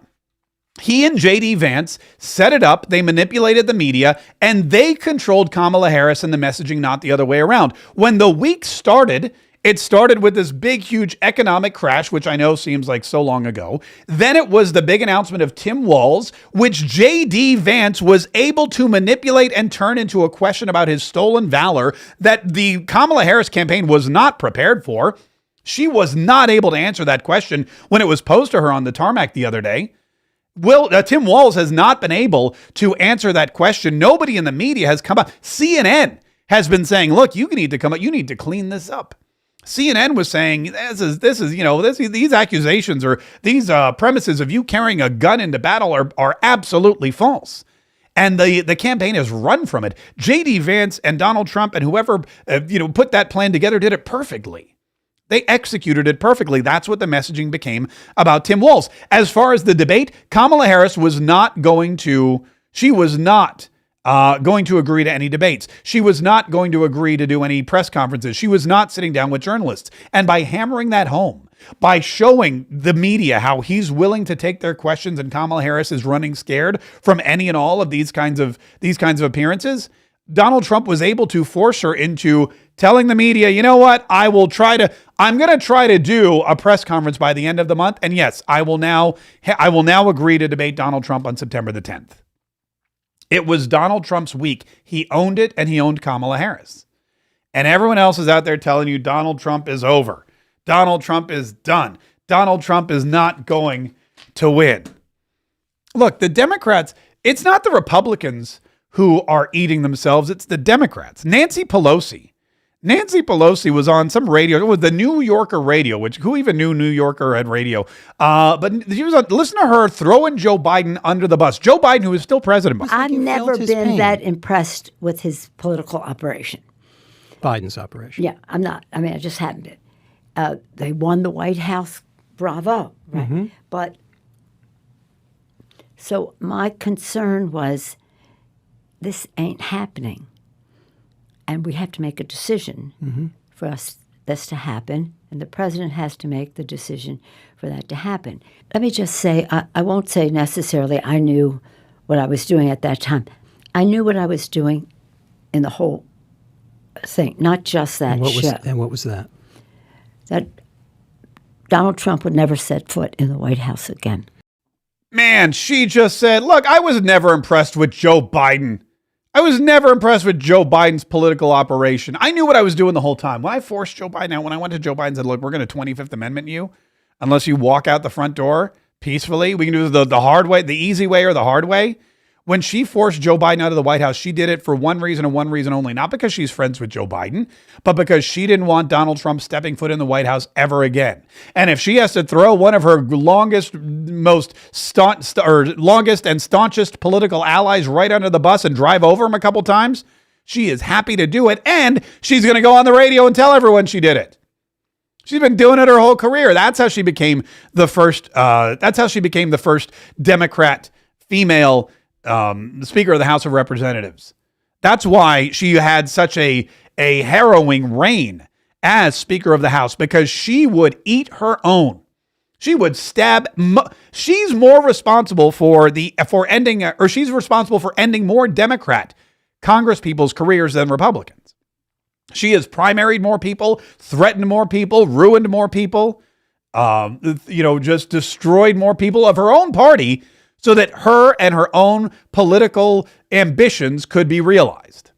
S1: He and JD Vance set it up, they manipulated the media, and they controlled Kamala Harris and the messaging, not the other way around. When the week started, it started with this big, huge economic crash, which I know seems like so long ago. Then it was the big announcement of Tim Walz, which JD Vance was able to manipulate and turn into a question about his stolen valor that the Kamala Harris campaign was not prepared for. She was not able to answer that question when it was posed to her on the tarmac the other day. Tim Walz has not been able to answer that question. Nobody in the media has come up. CNN has been saying, look, you need to come up. You need to clean this up. CNN was saying, these accusations or these premises of you carrying a gun into battle are absolutely false. And the campaign has run from it. JD Vance and Donald Trump and whoever, put that plan together did it perfectly. They executed it perfectly. That's what the messaging became about Tim Walz. As far as the debate, Kamala Harris was not going to agree to any debates. She was not going to agree to do any press conferences. She was not sitting down with journalists. And by hammering that home, by showing the media how he's willing to take their questions and Kamala Harris is running scared from any and all of these kinds of appearances, Donald Trump was able to force her into telling the media, you know what, I'm going to try to do a press conference by the end of the month. And yes, I will now agree to debate Donald Trump on September the 10th. It was Donald Trump's week. He owned it, and he owned Kamala Harris. And everyone else is out there telling you Donald Trump is over. Donald Trump is done. Donald Trump is not going to win. Look, the Democrats, it's not the Republicans who are eating themselves. It's the Democrats. Nancy Pelosi was on some radio. It was the New Yorker radio, which who even knew New Yorker had radio? But she was listen to her throwing Joe Biden under the bus. Joe Biden, who is still president.
S22: I've never been that impressed with his political operation.
S23: Biden's operation.
S22: Yeah, I'm not. I mean, I just haven't been. They won the White House. Bravo. Right? Mm-hmm. But so my concern was, this ain't happening. And we have to make a decision for this to happen. And the president has to make the decision for that to happen. Let me just say, I won't say necessarily I knew what I was doing at that time. I knew what I was doing in the whole thing, not just that show.
S23: And what was that?
S22: That Donald Trump would never set foot in the White House again.
S1: Man, she just said, look, I was never impressed with Joe Biden. I was never impressed with Joe Biden's political operation. I knew what I was doing the whole time. When I forced Joe Biden out, when I went to Joe Biden and said, look, we're going to 25th Amendment you, unless you walk out the front door peacefully. We can do the hard way, the easy way or the hard way. When she forced Joe Biden out of the White House, she did it for one reason and one reason only, not because she's friends with Joe Biden, but because she didn't want Donald Trump stepping foot in the White House ever again. And if she has to throw one of her longest and staunchest political allies right under the bus and drive over him a couple times, she is happy to do it. And she's going to go on the radio and tell everyone she did it. She's been doing it her whole career. That's how she became the first. Democrat female Speaker of the House of Representatives. That's why she had such a harrowing reign as Speaker of the House, because she would eat her own. She would stab. She's more responsible she's responsible for ending more Democrat congresspeople's careers than Republicans. She has primaried more people, threatened more people, ruined more people, just destroyed more people of her own party so that her and her own political ambitions could be realized.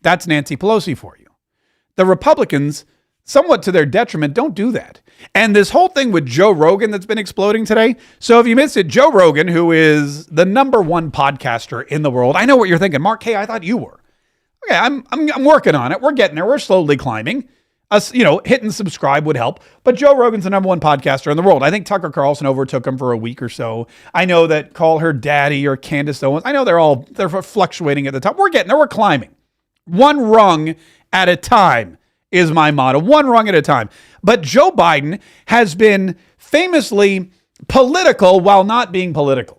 S1: That's Nancy Pelosi for you. The Republicans, somewhat to their detriment, don't do that. And this whole thing with Joe Rogan that's been exploding today. So if you missed it, Joe Rogan, who is the #1 podcaster in the world. I know what you're thinking. Mark, hey, I thought you were. Okay, I'm working on it. We're getting there. We're slowly climbing. Hit and subscribe would help. But Joe Rogan's the #1 podcaster in the world. I think Tucker Carlson overtook him for a week or so. I know that Call Her Daddy or Candace Owens, I know they're fluctuating at the top. We're getting there. We're climbing. One rung at a time is my motto. One rung at a time. But Joe Biden has been famously political while not being political.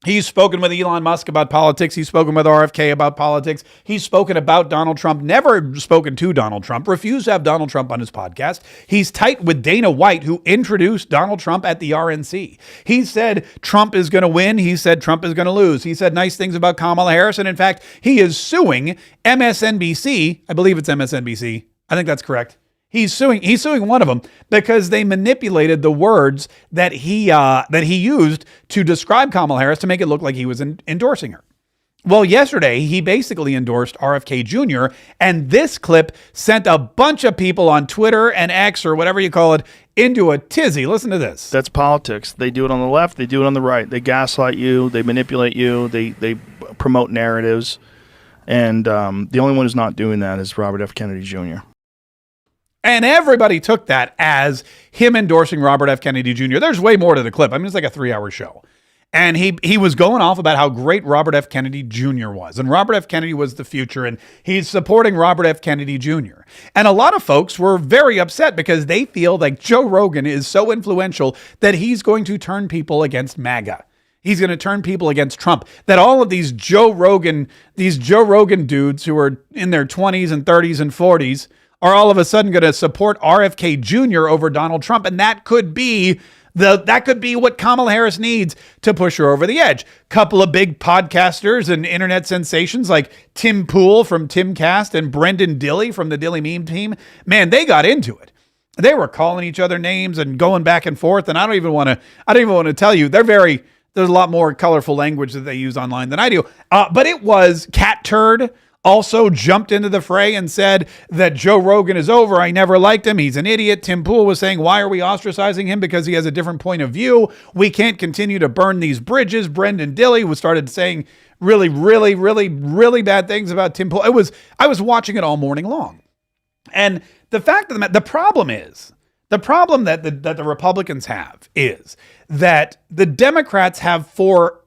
S1: He's spoken with Elon Musk about politics. He's spoken with RFK about politics. He's spoken about Donald Trump, never spoken to Donald Trump, refused to have Donald Trump on his podcast. He's tight with Dana White, who introduced Donald Trump at the RNC. He said Trump is going to win. He said Trump is going to lose. He said nice things about Kamala Harris. And in fact, he is suing MSNBC. I believe it's MSNBC. I think that's correct. He's suing one of them because they manipulated the words that he used to describe Kamala Harris to make it look like he was endorsing her. Well, yesterday, he basically endorsed RFK Jr., and this clip sent a bunch of people on Twitter and X or whatever you call it into a tizzy. Listen to this.
S4: That's politics. They do it on the left. They do it on the right. They gaslight you. They manipulate you. They promote narratives. And the only one who's not doing that is Robert F. Kennedy Jr.
S1: And everybody took that as him endorsing Robert F. Kennedy Jr. There's way more to the clip. I mean, it's like a 3-hour show. And he was going off about how great Robert F. Kennedy Jr. was. And Robert F. Kennedy was the future. And he's supporting Robert F. Kennedy Jr. And a lot of folks were very upset because they feel like Joe Rogan is so influential that he's going to turn people against MAGA. He's going to turn people against Trump. That all of these Joe Rogan dudes who are in their 20s and 30s and 40s are all of a sudden going to support RFK Jr. over Donald Trump. And that could be what Kamala Harris needs to push her over the edge. Couple of big podcasters and internet sensations like Tim Pool from Timcast and Brendan Dilley from the Dilley Meme team. Man, they got into it. They were calling each other names and going back and forth. And I don't even want to tell you, there's a lot more colorful language that they use online than I do. But it was Cat Turd also jumped into the fray and said that Joe Rogan is over. I never liked him. He's an idiot. Tim Pool was saying, why are we ostracizing him? Because he has a different point of view. We can't continue to burn these bridges. Brendan Dilley started saying really, really, really, really bad things about Tim Pool. I was watching it all morning long. And the fact of the problem that the Republicans have is that the Democrats have for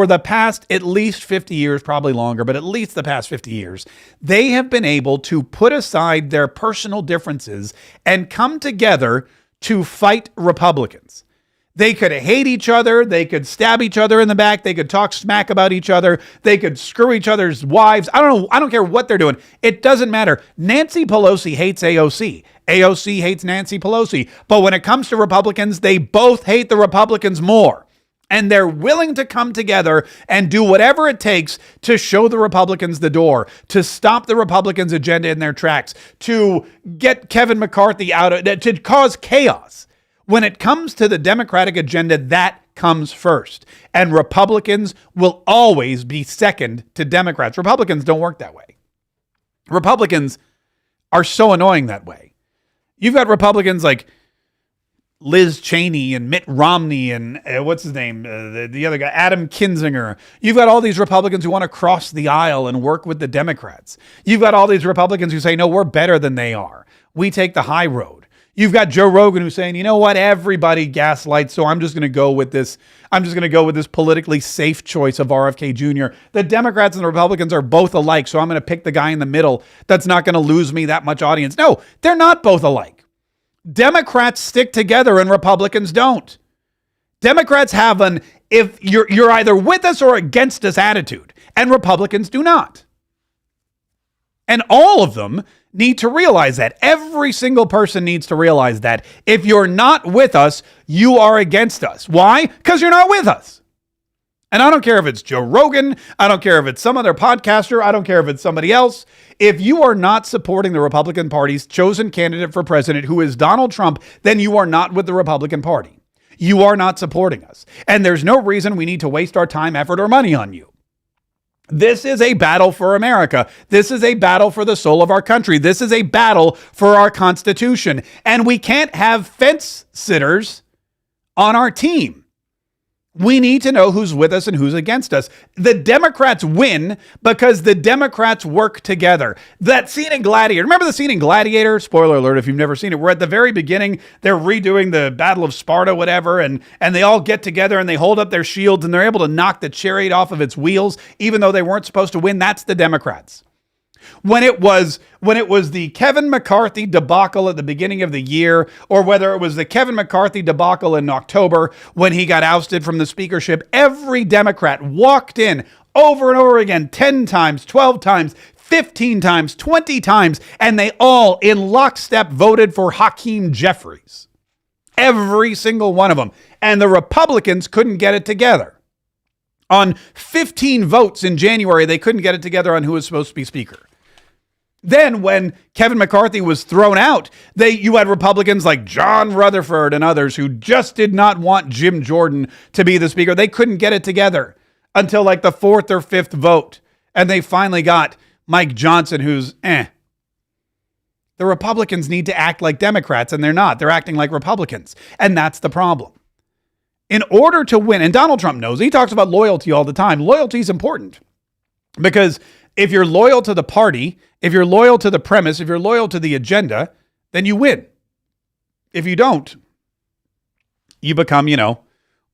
S1: the past at least 50 years, probably longer, but at least the past 50 years, they have been able to put aside their personal differences and come together to fight Republicans. They could hate each other. They could stab each other in the back. They could talk smack about each other. They could screw each other's wives. I don't know. I don't care what they're doing. It doesn't matter. Nancy Pelosi hates AOC. AOC hates Nancy Pelosi. But when it comes to Republicans, they both hate the Republicans more. And they're willing to come together and do whatever it takes to show the Republicans the door, to stop the Republicans' agenda in their tracks, to get Kevin McCarthy to cause chaos. When it comes to the Democratic agenda, that comes first. And Republicans will always be second to Democrats. Republicans don't work that way. Republicans are so annoying that way. You've got Republicans like Liz Cheney and Mitt Romney and what's his name? The other guy, Adam Kinzinger. You've got all these Republicans who want to cross the aisle and work with the Democrats. You've got all these Republicans who say, no, we're better than they are. We take the high road. You've got Joe Rogan who's saying, you know what? Everybody gaslights, so I'm just going to go with this. I'm just going to go with this politically safe choice of RFK Jr. The Democrats and the Republicans are both alike, so I'm going to pick the guy in the middle that's not going to lose me that much audience. No, they're not both alike. Democrats stick together and Republicans don't. Democrats have an if you're either with us or against us attitude, and Republicans do not. And all of them need to realize that. Every single person needs to realize that. If you're not with us, you are against us. Why? Because you're not with us. And I don't care if it's Joe Rogan. I don't care if it's some other podcaster. I don't care if it's somebody else. If you are not supporting the Republican Party's chosen candidate for president, who is Donald Trump, then you are not with the Republican Party. You are not supporting us. And there's no reason we need to waste our time, effort, or money on you. This is a battle for America. This is a battle for the soul of our country. This is a battle for our Constitution. And we can't have fence sitters on our team. We need to know who's with us and who's against us. The Democrats win because the Democrats work together. That scene in Gladiator, remember the scene in Gladiator? Spoiler alert if you've never seen it. We're at the very beginning. They're redoing the Battle of Sparta, whatever, and they all get together and they hold up their shields and they're able to knock the chariot off of its wheels, even though they weren't supposed to win. That's the Democrats. When it was the Kevin McCarthy debacle at the beginning of the year, or whether it was the Kevin McCarthy debacle in October when he got ousted from the speakership, every Democrat walked in over and over again, 10 times, 12 times, 15 times, 20 times, and they all in lockstep voted for Hakeem Jeffries. Every single one of them. And the Republicans couldn't get it together. On 15 votes in January, they couldn't get it together on who was supposed to be speaker. Then when Kevin McCarthy was thrown out, you had Republicans like John Rutherford and others who just did not want Jim Jordan to be the speaker. They couldn't get it together until like the fourth or fifth vote. And they finally got Mike Johnson, who's The Republicans need to act like Democrats, and they're not. They're acting like Republicans. And that's the problem. In order to win, and Donald Trump knows, he talks about loyalty all the time. Loyalty is important because if you're loyal to the party, if you're loyal to the premise, if you're loyal to the agenda, then you win. If you don't, you become,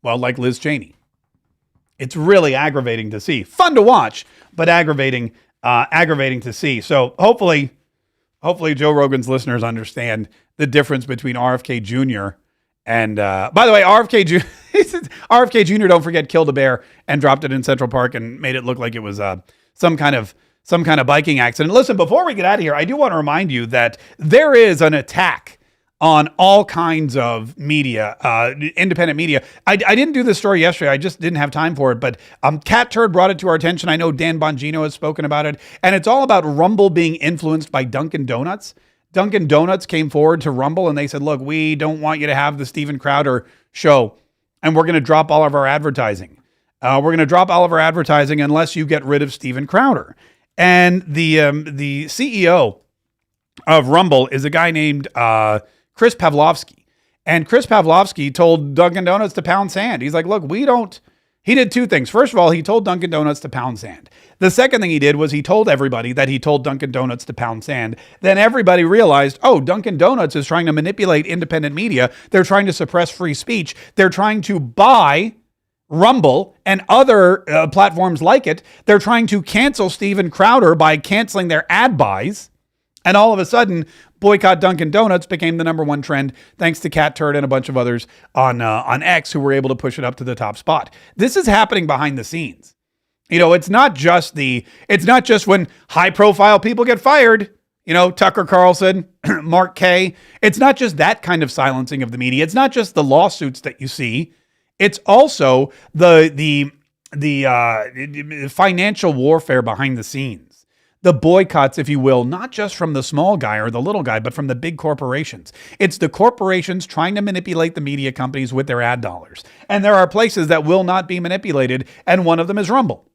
S1: like Liz Cheney. It's really aggravating to see. Fun to watch, but aggravating to see. So hopefully Joe Rogan's listeners understand the difference between RFK Jr. And by the way, RFK Jr., don't forget, killed a bear and dropped it in Central Park and made it look like it was some kind of biking accident. Listen, before we get out of here, I do want to remind you that there is an attack on all kinds of media, independent media. I didn't do this story yesterday. I just didn't have time for it. But Cat Turd brought it to our attention. I know Dan Bongino has spoken about it. And it's all about Rumble being influenced by Dunkin' Donuts. Dunkin' Donuts came forward to Rumble and they said, look, we don't want you to have the Steven Crowder show. And we're going to drop all of our advertising. We're going to drop all of our advertising unless you get rid of Steven Crowder. And the CEO of Rumble is a guy named Chris Pavlovsky. And Chris Pavlovsky told Dunkin' Donuts to pound sand. He's like, look, he did two things. First of all, he told Dunkin' Donuts to pound sand. The second thing he did was he told everybody that he told Dunkin' Donuts to pound sand. Then everybody realized, Dunkin' Donuts is trying to manipulate independent media. They're trying to suppress free speech. They're trying to buy Rumble and other platforms like it. They're trying to cancel Steven Crowder by canceling their ad buys. And all of a sudden, boycott Dunkin' Donuts became the number one trend, thanks to Cat Turd and a bunch of others on X who were able to push it up to the top spot. This is happening behind the scenes. It's not just when high profile people get fired, Tucker Carlson, Mark Kaye. It's not just that kind of silencing of the media. It's not just the lawsuits that you see. It's also the financial warfare behind the scenes. The boycotts, if you will, not just from the small guy or the little guy, but from the big corporations. It's the corporations trying to manipulate the media companies with their ad dollars. And there are places that will not be manipulated, and one of them is Rumble.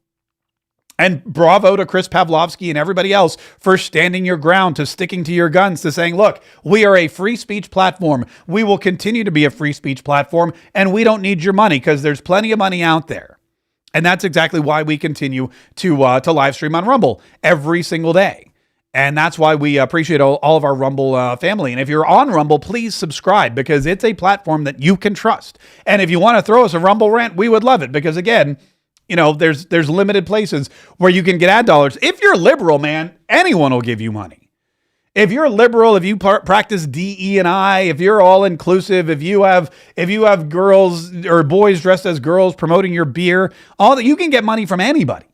S1: And bravo to Chris Pavlovsky and everybody else for standing your ground, to sticking to your guns, to saying, look, we are a free speech platform. We will continue to be a free speech platform, and we don't need your money because there's plenty of money out there. And that's exactly why we continue to live stream on Rumble every single day. And that's why we appreciate all of our Rumble family. And if you're on Rumble, please subscribe, because it's a platform that you can trust. And if you want to throw us a Rumble rant, we would love it, because again, you know, there's limited places where you can get ad dollars. If you're liberal, man, anyone will give you money. If you're liberal, if you practice DE&I, if you're all inclusive, if you have girls or boys dressed as girls promoting your beer, all that, you can get money from anybody.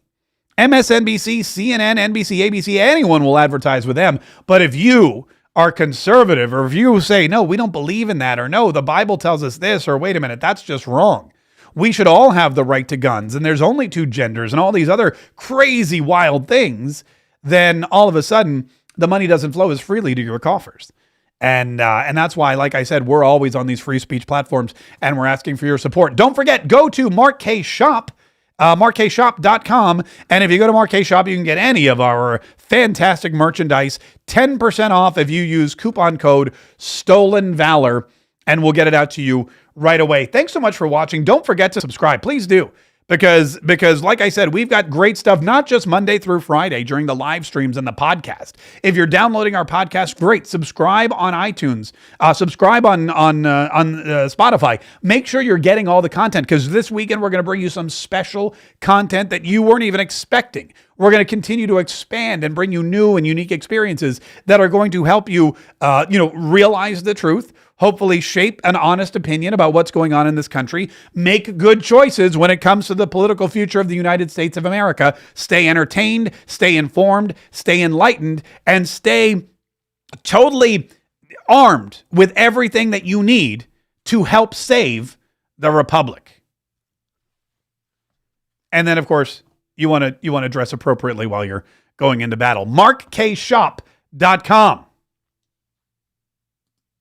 S1: MSNBC, CNN, NBC, ABC, anyone will advertise with them. But if you are conservative, or if you say, no, we don't believe in that, or no, the Bible tells us this, or wait a minute, that's just wrong. We should all have the right to guns, and there's only two genders, and all these other crazy, wild things, then all of a sudden, the money doesn't flow as freely to your coffers. And that's why, like I said, we're always on these free speech platforms, and we're asking for your support. Don't forget, go to Mark Kaye Shop, markshop.com. And if you go to Mark Kaye Shop, you can get any of our fantastic merchandise, 10% off if you use coupon code Stolen Valor, and we'll get it out to you right away. Thanks so much for watching. Don't forget to subscribe. Please do. Because like I said, we've got great stuff, not just Monday through Friday during the live streams and the podcast. If you're downloading our podcast, great. Subscribe on iTunes. Subscribe on Spotify. Make sure you're getting all the content, because this weekend we're going to bring you some special content that you weren't even expecting. We're going to continue to expand and bring you new and unique experiences that are going to help you, realize the truth, hopefully shape an honest opinion about what's going on in this country, make good choices when it comes to the political future of the United States of America, stay entertained, stay informed, stay enlightened, and stay totally armed with everything that you need to help save the Republic. And then, of course, you want to dress appropriately while you're going into battle. MarkKayShop.com.